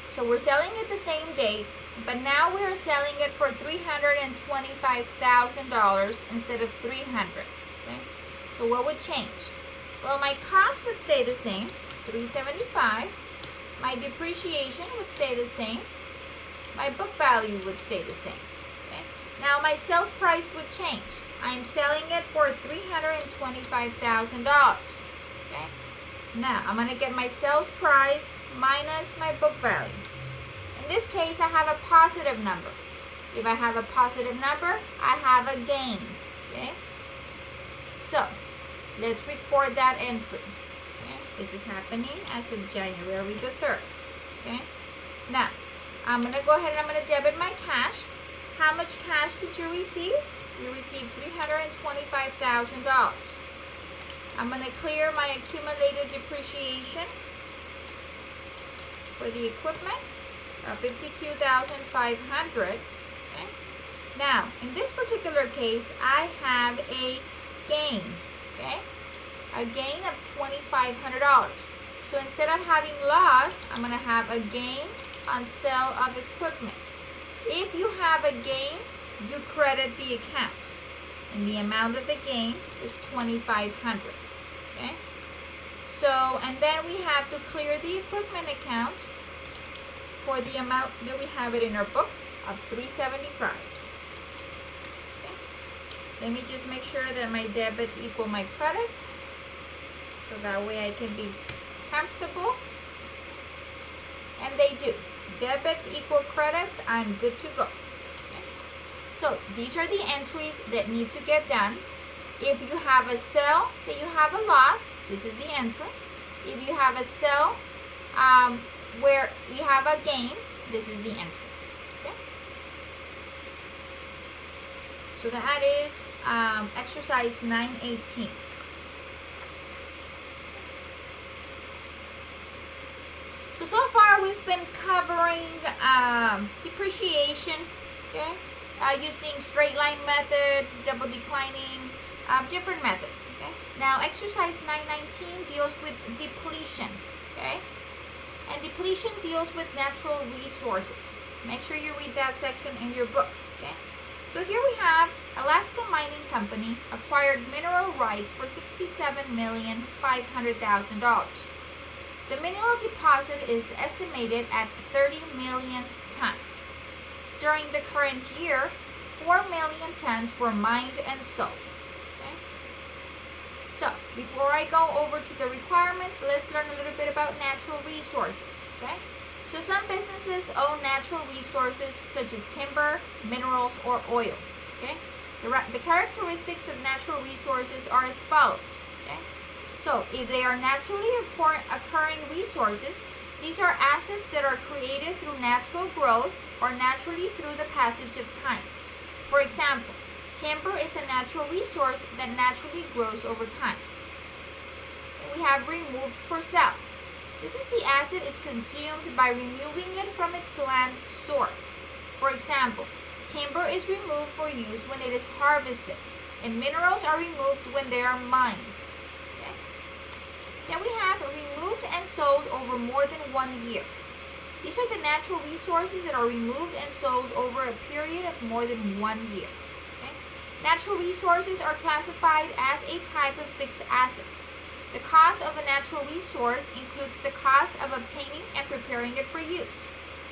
so we're selling it the same date, but now we're selling it for $325,000 instead of $300,000. Okay? So what would change? Well, my cost would stay the same, $375,000. My depreciation would stay the same. My book value would stay the same. Okay? Now my sales price would change. I'm selling it for $325,000. Okay? Now I'm going to get my sales price minus my book value. In this case, I have a positive number. If I have a positive number, I have a gain. Okay? So let's record that entry. Okay? This is happening as of January the 3rd. Okay? Now, I'm going to go ahead and I'm going to debit my cash. How much cash did you receive? You received $325,000. I'm going to clear my accumulated depreciation for the equipment of $52,500. Okay? Now, in this particular case, I have a gain. Okay? A gain of $2,500. So instead of having loss, I'm going to have a gain on sale of equipment. If you have a gain, you credit the account, and the amount of the gain is $2,500. Okay? So, and then we have to clear the equipment account for the amount that we have it in our books of $375. Okay? Let me just make sure that my debits equal my credits, so that way I can be comfortable. And they do. Debits equal credits. I'm good to go. Okay? So these are the entries that need to get done. If you have a sale that you have a loss, this is the entry. If you have a sale where you have a gain, this is the entry. Okay? So that is exercise 918. So far we've been covering depreciation, okay? Using straight line method, double declining, different methods, okay? Now exercise 919 deals with depletion, okay? And depletion deals with natural resources. Make sure you read that section in your book, okay? So here we have Alaska Mining Company acquired mineral rights for $67,500,000. The mineral deposit is estimated at 30 million tons. During the current year, 4 million tons were mined and sold. Okay? So, before I go over to the requirements, let's learn a little bit about natural resources. Okay? So some businesses own natural resources such as timber, minerals, or oil. Okay? The characteristics of natural resources are as follows. Okay? So if they are naturally occurring resources, these are assets that are created through natural growth or naturally through the passage of time. For example, timber is a natural resource that naturally grows over time. And we have removed for sale. This is the asset is consumed by removing it from its land source. For example, timber is removed for use when it is harvested, and minerals are removed when they are mined. Okay? Then we have removed and sold over more than 1 year. These are the natural resources that are removed and sold over a period of more than 1 year. Okay? Natural resources are classified as a type of fixed assets. The cost of a natural resource includes the cost of obtaining and preparing it for use.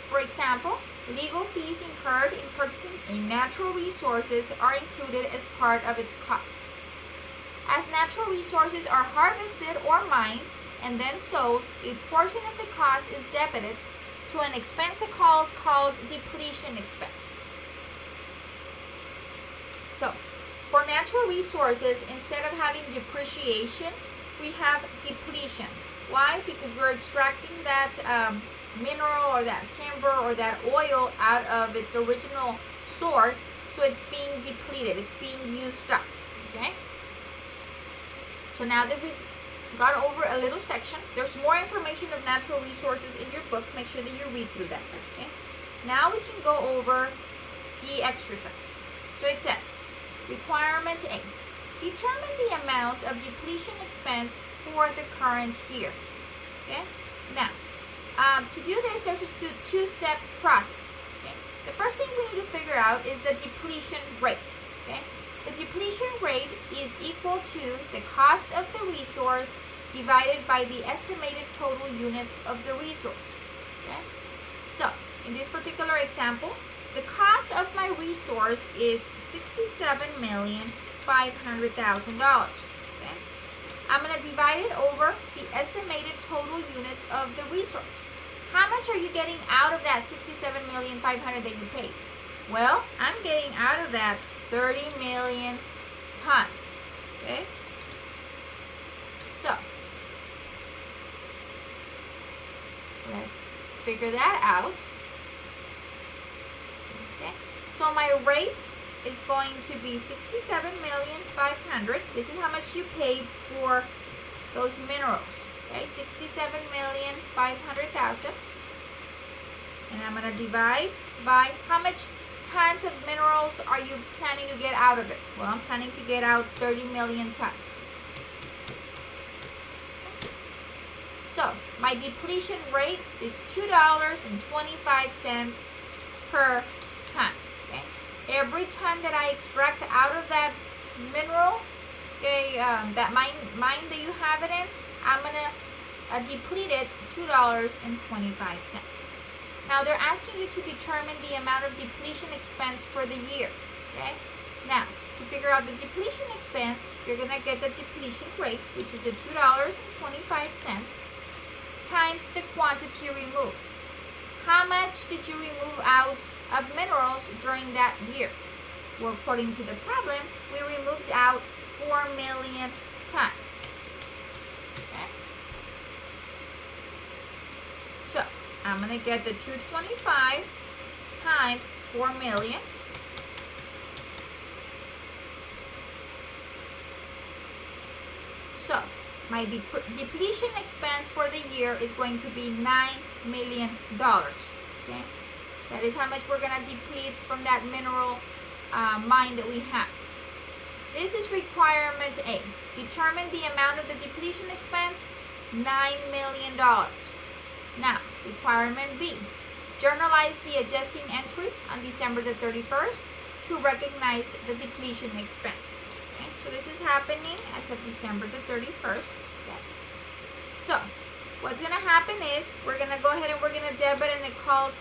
For example, legal fees incurred in purchasing a natural resources are included as part of its cost. As natural resources are harvested or mined and then sold, a portion of the cost is debited to an expense called depletion expense. So, for natural resources, instead of having depreciation, we have depletion. Why? Because we're extracting that mineral or that timber or that oil out of its original source, so it's being depleted, it's being used up. Okay? So now that we've gone over a little section, there's more information of natural resources in your book. Make sure that you read through that. Okay? Now we can go over the exercise. So it says, requirement A. Determine the amount of depletion expense for the current year. Okay? Now, to do this, there's just a two-step process. Okay? The first thing we need to figure out is the depletion rate. Okay? The depletion rate is equal to the cost of the resource divided by the estimated total units of the resource. Okay? So, in this particular example, the cost of my resource is $67,500,000. Okay? I'm going to divide it over the estimated total units of the resource. How much are you getting out of that $67,500,000 that you paid? Well, I'm getting out of that 30 million tons. Okay? So, let's figure that out. Okay? So my rate is going to be $67,500,000. This is how much you paid for those minerals. Okay, $67,500,000. And I'm going to divide by how much tons of minerals are you planning to get out of it? Well, I'm planning to get out 30 million tons. So, my depletion rate is $2.25 per ton. Okay? Every ton that I extract out of that mineral, okay, that mine that you have it in, I'm going to deplete it $2.25. Now, they're asking you to determine the amount of depletion expense for the year. Okay? Now, to figure out the depletion expense, you're going to get the depletion rate, which is the $2.25, times the quantity removed. How much did you remove out of minerals during that year? Well, according to the problem, we removed out 4 million tons. Okay? So, I'm going to get the 225 times 4 million. So, my depletion expense for the year is going to be $9 million. Okay? That is how much we're going to deplete from that mineral mine that we have. This is requirement A. Determine the amount of the depletion expense, $9 million. Now, requirement B. Journalize the adjusting entry on December the 31st to recognize the depletion expense. Okay? So this is happening as of December the 31st. Okay? So, what's going to happen is we're going to go ahead and we're going to debit an account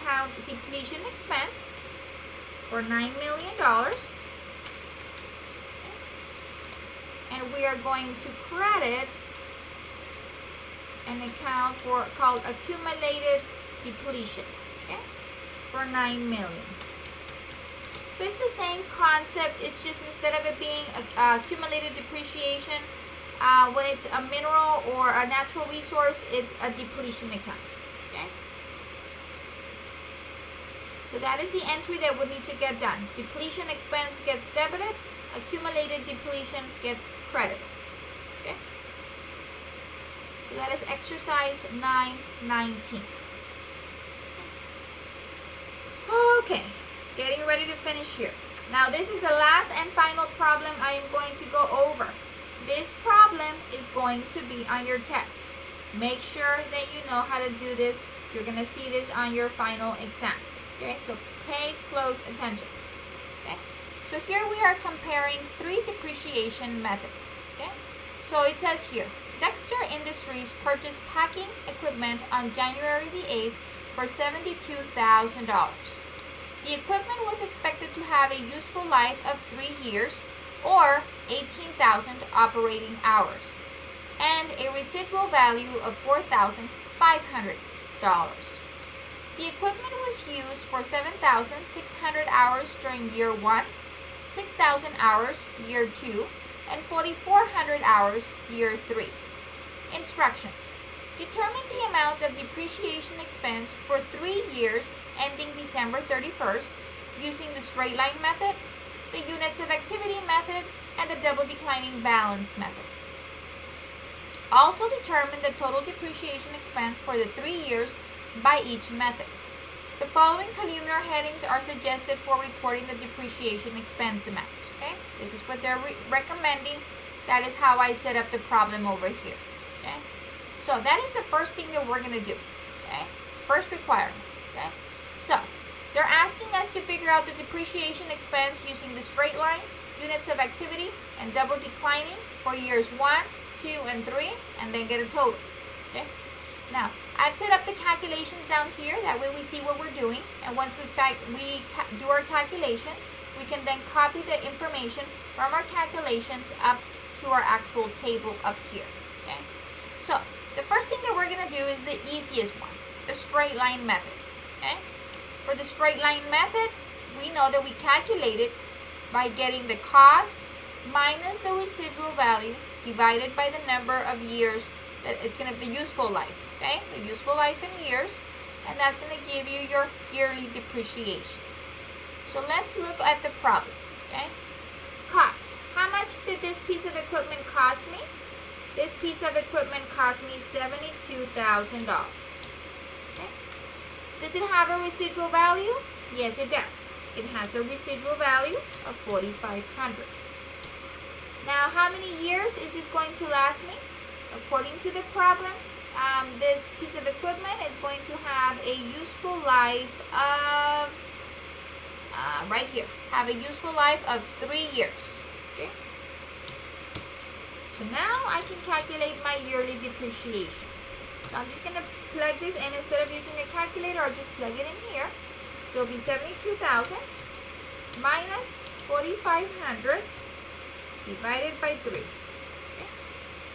depletion expense for $9 million. And we are going to credit an account called accumulated depletion, okay, for 9 million. So it's the same concept. It's just instead of it being accumulated depreciation, when it's a mineral or a natural resource, it's a depletion account. Okay. So that is the entry that would need to get done. Depletion expense gets debited. Accumulated depletion gets credited. Okay. So that is exercise 919. Okay. Getting ready to finish here. Now this is the last and final problem I am going to go over. This problem is going to be on your test. Make sure that you know how to do this. You're going to see this on your final exam. Okay, so pay close attention. Okay, so here we are comparing 3 depreciation methods. Okay, so it says here, Dexter Industries purchased packing equipment on January the 8th for $72,000. The equipment was expected to have a useful life of 3 years or 18,000 operating hours and a residual value of $4,500. The equipment was used for 7,600 hours during year 1, 6,000 hours year 2, and 4,400 hours year 3. Instructions. Determine the amount of depreciation expense for 3 years ending December 31st using the straight line method, the units of activity method, and the double declining balance method. Also determine the total depreciation expense for the 3 years by each method. The following columnar headings are suggested for recording the depreciation expense amounts. Okay, this is what they're recommending. That is how I set up the problem over here. Okay, so that is the first thing that we're going to do. Okay, first requirement. Okay, so they're asking us to figure out the depreciation expense using the straight line, units of activity, and double declining for years 1, 2, and 3, and then get a total. Okay. Now, I've set up the calculations down here. That way we see what we're doing. And once we do our calculations, we can then copy the information from our calculations up to our actual table up here. Okay. So, the first thing that we're going to do is the easiest one, the straight line method. Okay. For the straight line method, we know that we calculate it by getting the cost minus the residual value divided by the number of years that it's going to be the useful life. Okay, the useful life in years, and that's going to give you your yearly depreciation. So let's look at the problem. Okay, cost. How much did this piece of equipment cost me? This piece of equipment cost me $72,000. Okay. Does it have a residual value? Yes, it does. It has a residual value of $4,500. Now, how many years is this going to last me? According to the problem, this piece of equipment is going to have a useful life of, right here, have a useful life of 3 years. Okay. So now I can calculate my yearly depreciation. So I'm just going to plug this in. Instead of using a calculator, I'll just plug it in here. So it'll be 72,000 minus 4,500 divided by 3.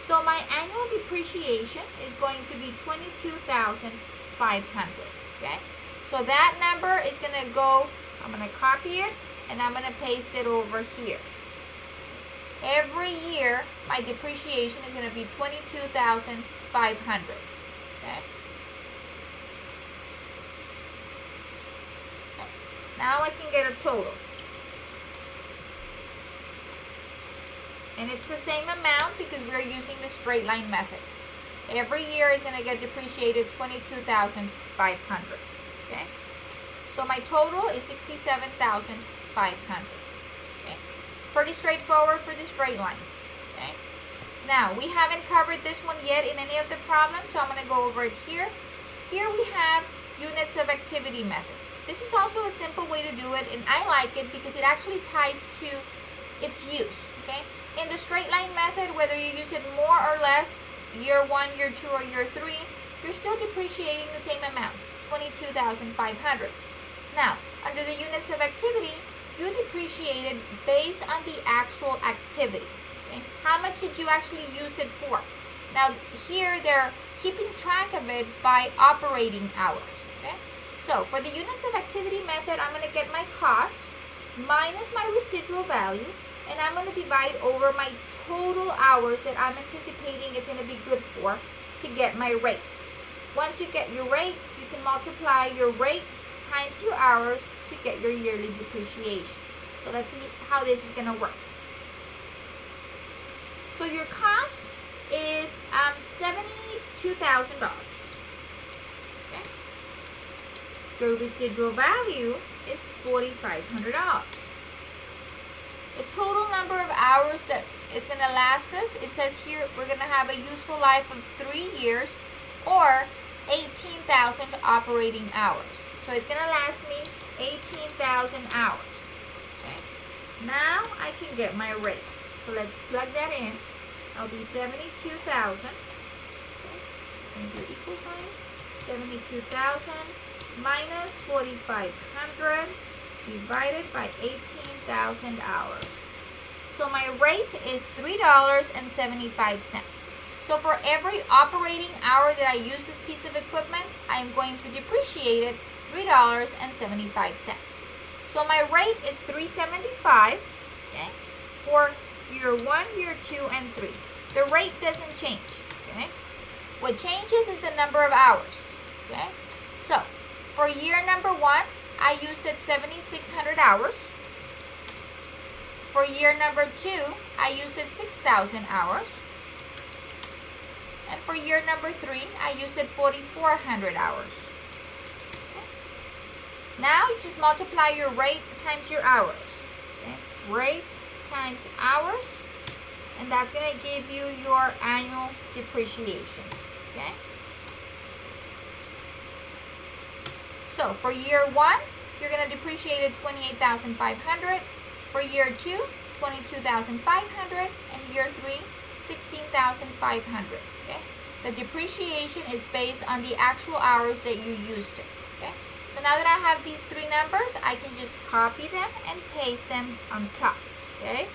So my annual depreciation is going to be $22,500. Okay. So that number is going to go, I'm going to copy it, and I'm going to paste it over here. Every year, my depreciation is going to be $22,500. Okay. Now I can get a total. And it's the same amount because we're using the straight line method. Every year is going to get depreciated $22,500. Okay? So my total is $67,500. Okay? Pretty straightforward for the straight line. Okay? Now, we haven't covered this one yet in any of the problems, so I'm going to go over it here. Here we have units of activity method. This is also a simple way to do it, and I like it because it actually ties to its use. Okay? In the straight line method, whether you use it more or less, year 1, year 2, or year 3, you're still depreciating the same amount, $22,500. Now, under the units of activity, you depreciated based on the actual activity. Okay? How much did you actually use it for? Now, here they're keeping track of it by operating hours. So for the units of activity method, I'm going to get my cost minus my residual value, and I'm going to divide over my total hours that I'm anticipating it's going to be good for to get my rate. Once you get your rate, you can multiply your rate times your hours to get your yearly depreciation. So let's see how this is going to work. So your cost is $72,000. Okay. Your residual value is $4,500. The total number of hours that it's going to last us, it says here we're going to have a useful life of 3 years or 18,000 operating hours. So it's going to last me 18,000 hours. Okay. Now I can get my rate. So let's plug that in. That'll be 72,000. Okay. And do equal sign. 72,000 minus 4,500 divided by 18,000 hours. So my rate is $3.75. So for every operating hour that I use this piece of equipment, I am going to depreciate it $3.75. So my rate is $3.75, okay, for year 1, year 2, and 3. The rate doesn't change. Okay. What changes is the number of hours. Okay. So for year number 1, I used it 7,600 hours. For year number 2, I used it 6,000 hours. And for year number 3, I used it 4,400 hours. Okay. Now you just multiply your rate times your hours. Okay. Rate times hours, and that's going to give you your annual depreciation. Okay. So for year 1, you're going to depreciate it $28,500. For year 2, $22,500, and year 3, $16,500. Okay. The depreciation is based on the actual hours that you used it. Okay. So now that I have these 3 numbers, I can just copy them and paste them on top. Okay.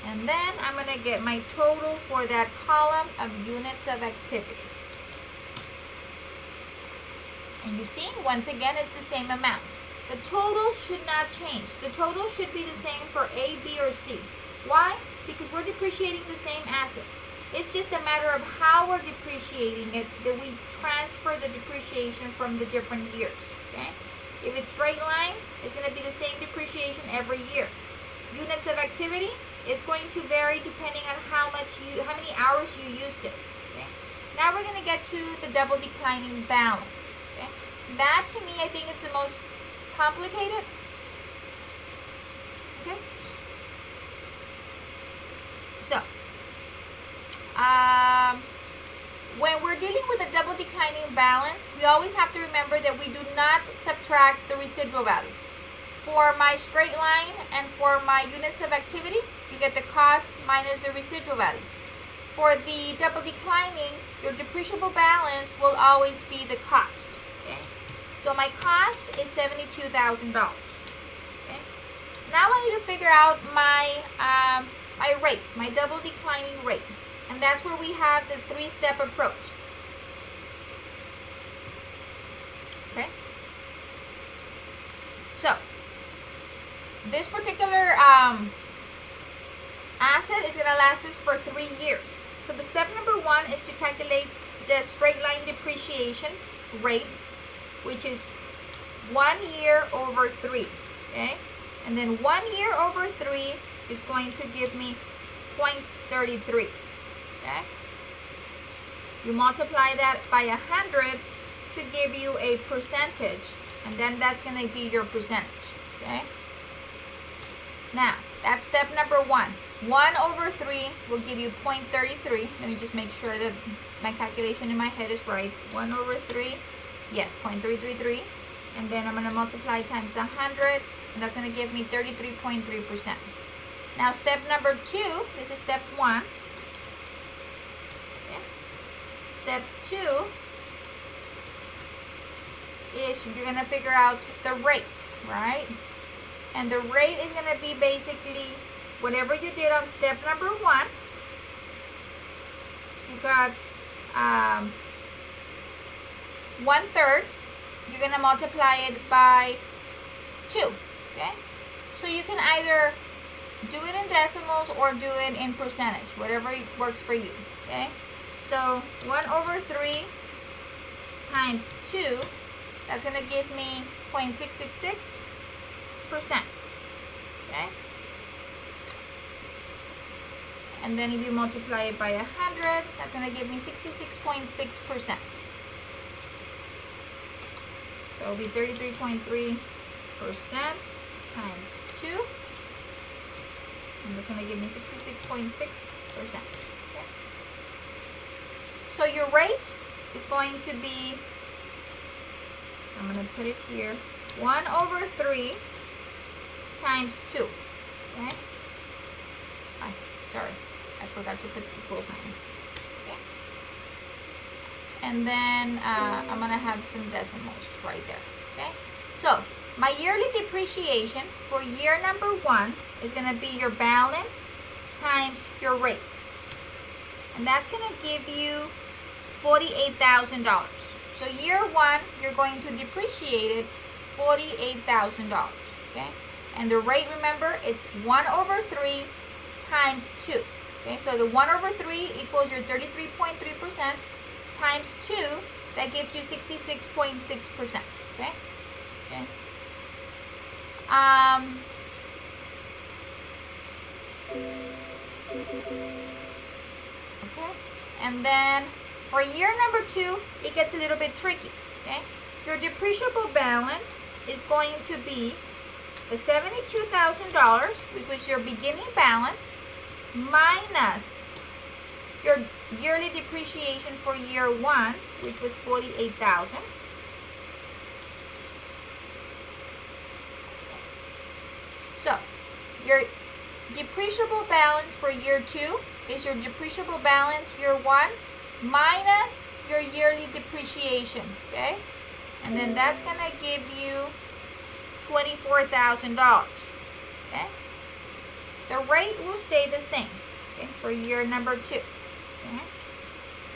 And then I'm going to get my total for that column of units of activity. And you see, once again, it's the same amount. The totals should not change. The totals should be the same for A, B, or C. Why? Because we're depreciating the same asset. It's just a matter of how we're depreciating it, that we transfer the depreciation from the different years. Okay? If it's straight line, it's going to be the same depreciation every year. Units of activity, it's going to vary depending on how many hours you used it. Okay? Now we're going to get to the double declining balance. Okay? That, to me, I think it's the most complicated. Okay? So, when we're dealing with a double declining balance, we always have to remember that we do not subtract the residual value. For my straight line and for my units of activity, you get the cost minus the residual value. For the double declining, your depreciable balance will always be the cost. Okay? So my cost is $72,000. Okay? Now I need to figure out my my rate, my double declining rate. And that's where we have the 3-step approach. Okay? So, this particular asset is going to last us for 3 years. So the step number 1 is to calculate the straight line depreciation rate, which is 1 year over 3. Okay? And then 1 year over 3 is going to give me 0.33. Okay? You multiply that by 100 to give you a percentage, and then that's going to be your percentage. Okay? Now, that's step number 1. 1 over 3 will give you 0.33. Let me just make sure that my calculation in my head is right. 1 over 3, yes, 0.333. And then I'm going to multiply times 100, and that's going to give me 33.3%. Now, step number 2, this is step 1. Okay. Step 2 is you're going to figure out the rate, right? And the rate is going to be basically whatever you did on step number 1. You got 1/3, you're going to multiply it by 2, okay? So you can either do it in decimals or do it in percentage, whatever works for you, okay? So 1/3 times 2, that's going to give me 0.666%, okay? And then if you multiply it by 100, that's going to give me 66.6%. So it'll be 33.3% times 2. And that's going to give me 66.6%. Okay. So your rate is going to be, I'm going to put it here, 1/3 times 2. Okay? Sorry, I forgot to put the equal sign. Okay. And then I'm going to have some decimals right there. Okay. So my yearly depreciation for year number 1 is going to be your balance times your rate. And that's going to give you $48,000. So year 1, you're going to depreciate it $48,000. Okay. And the rate, remember, it's 1/3 times 2. Okay, so the 1/3 equals your 33.3% times 2, that gives you 66.6%. Okay? Okay. Okay. And then for year number 2, it gets a little bit tricky. Okay? Your depreciable balance is going to be the $72,000, which was your beginning balance, minus your yearly depreciation for year 1, which was $48,000. So your depreciable balance for year 2 is your depreciable balance year 1 minus your yearly depreciation, okay? And then that's going to give you $24,000, okay? The rate will stay the same, okay, for year number 2. Okay?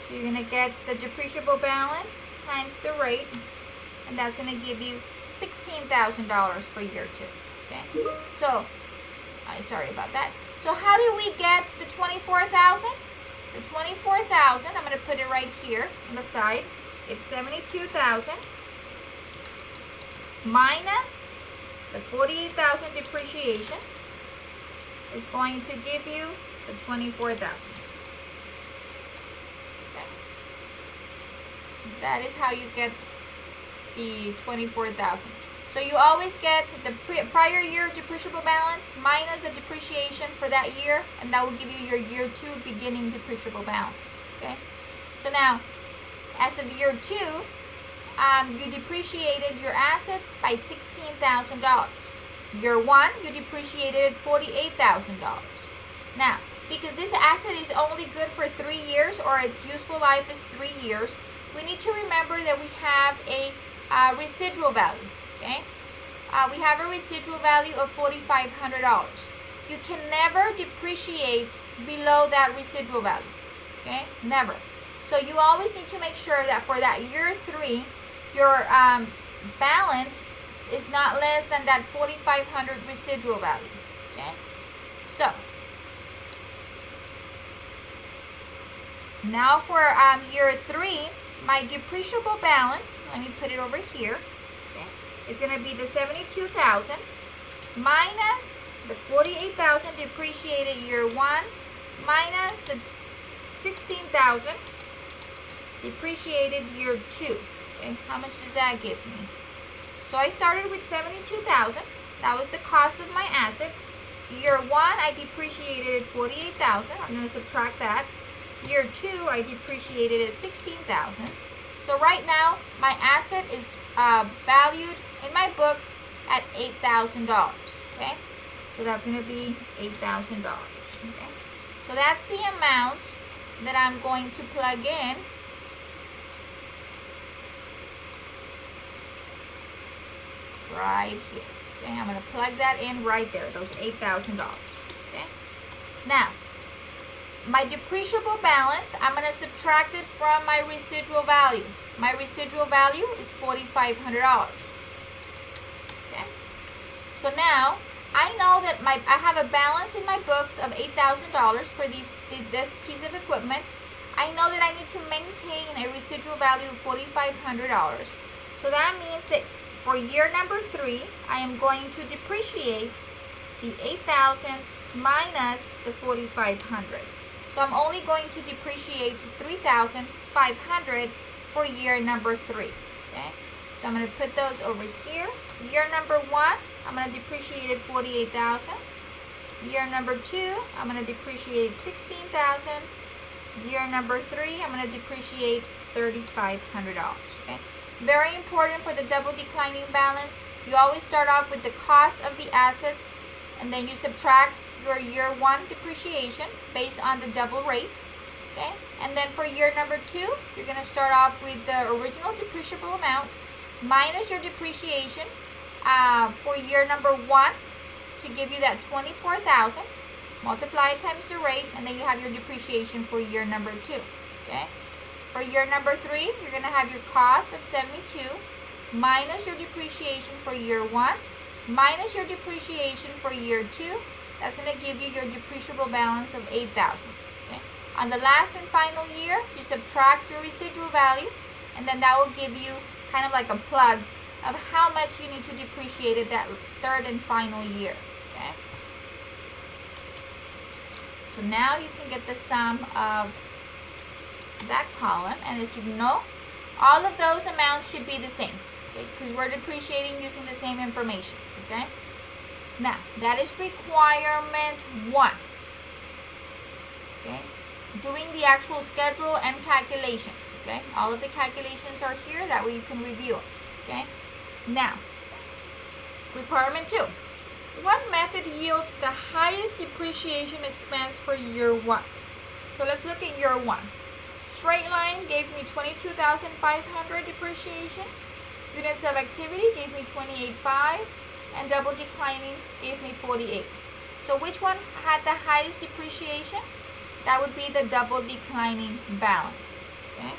So you're going to get the depreciable balance times the rate, and that's going to give you $16,000 for year 2. Okay? So, sorry about that. So how do we get the $24,000? The $24,000, I'm going to put it right here on the side. It's $72,000 minus the $48,000 depreciation is going to give you the $24,000. Okay. That is how you get the $24,000. So you always get the prior year depreciable balance minus the depreciation for that year, and that will give you your year 2 beginning depreciable balance. Okay. So now, as of year 2, you depreciated your assets by $16,000. Year 1, you depreciated $48,000. Now, because this asset is only good for 3 years, or its useful life is 3 years, we need to remember that we have a residual value. Okay, we have a residual value of $4,500. You can never depreciate below that residual value. Okay, never. So you always need to make sure that for that year 3, your balance is not less than that $4,500 residual value. Okay, so now for year 3, my depreciable balance, let me put it over here. Okay, it's going to be the $72,000 minus the $48,000 depreciated year 1 minus the $16,000 depreciated year 2. Okay, how much does that give me? So I started with $72,000. That was the cost of my asset. Year 1, I depreciated at $48,000. I'm going to subtract that. Year 2, I depreciated at $16,000. So right now, my asset is valued in my books at $8,000. Okay, so that's going to be $8,000. Okay, so that's the amount that I'm going to plug in right here. Okay, I'm going to plug that in right there, those $8,000. Okay, now my depreciable balance, I'm going to subtract it from my residual value. My residual value is $4,500. Okay. So now I know that I have a balance in my books of $8,000 for this piece of equipment. I know that I need to maintain a residual value of $4,500. So that means that for year number 3, I am going to depreciate the $8,000 minus the $4,500. So I'm only going to depreciate $3,500 for year number 3. Okay. So I'm going to put those over here. Year number 1, I'm going to depreciate it $48,000. Year number 2, I'm going to depreciate $16,000. Year number 3, I'm going to depreciate $3,500. Okay. Very important for the double declining balance. You always start off with the cost of the assets, and then you subtract your year 1 depreciation based on the double rate. Okay. And then for year number 2, you're going to start off with the original depreciable amount minus your depreciation for year number 1 to give you that $24,000. Multiply it times the rate, and then you have your depreciation for year number 2. Okay. For year number 3, you're going to have your cost of $72 minus your depreciation for year 1 minus your depreciation for year 2. That's going to give you your depreciable balance of $8,000. Okay. On the last and final year, you subtract your residual value, and then that will give you kind of like a plug of how much you need to depreciate at that third and final year. Okay. So now you can get the sum of that column, and as you know, all of those amounts should be the same, okay, because we're depreciating using the same information. Okay. Now that is requirement 1. Okay. Doing the actual schedule and calculations. Okay. All of the calculations are here. That way you can review it. Okay. Now, requirement 2. What method yields the highest depreciation expense for year 1? So let's look at year 1. Straight line gave me $22,500 depreciation. Units of activity gave me $28,500, and double declining gave me $48,000. So which one had the highest depreciation? That would be the double declining balance. Okay.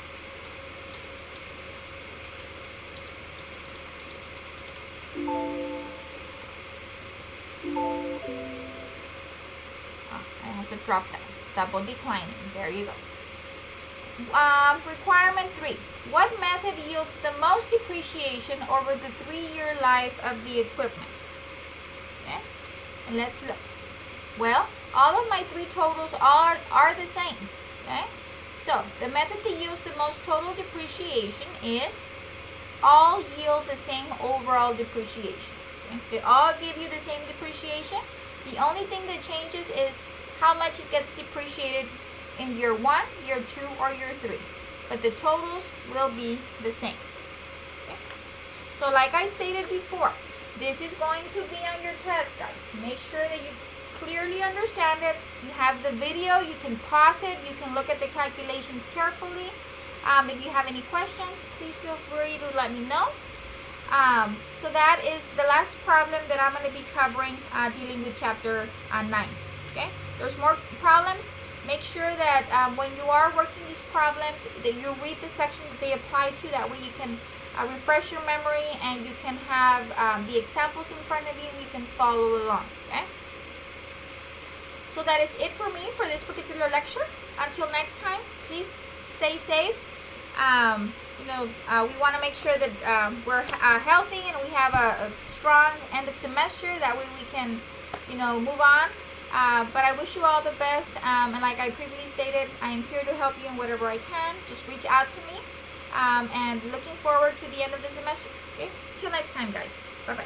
I have to drop that. Double declining. There you go. Requirement 3. What method yields the most depreciation over the 3-year life of the equipment? Okay. And let's look. Well, all of my 3 totals are the same. Okay. So the method that yields the most total depreciation is all yield the same overall depreciation. Okay? They all give you the same depreciation. The only thing that changes is how much it gets depreciated in year 1, year 2, or year 3. But the totals will be the same. Okay? So like I stated before, this is going to be on your test, guys. Make sure that you clearly understand it. You have the video, you can pause it, you can look at the calculations carefully. If you have any questions, please feel free to let me know. So that is the last problem that I'm going to be covering dealing with chapter 9. Okay? There's more problems. Make sure that when you are working these problems, that you read the section that they apply to. That way you can refresh your memory, and you can have the examples in front of you, and you can follow along. Okay? So that is it for me for this particular lecture. Until next time, please stay safe. We want to make sure that we're healthy and we have a strong end of semester. That way we can, move on. But I wish you all the best. And like I previously stated, I am here to help you in whatever I can. Just reach out to me. And looking forward to the end of the semester. Okay? Till next time, guys. Bye-bye.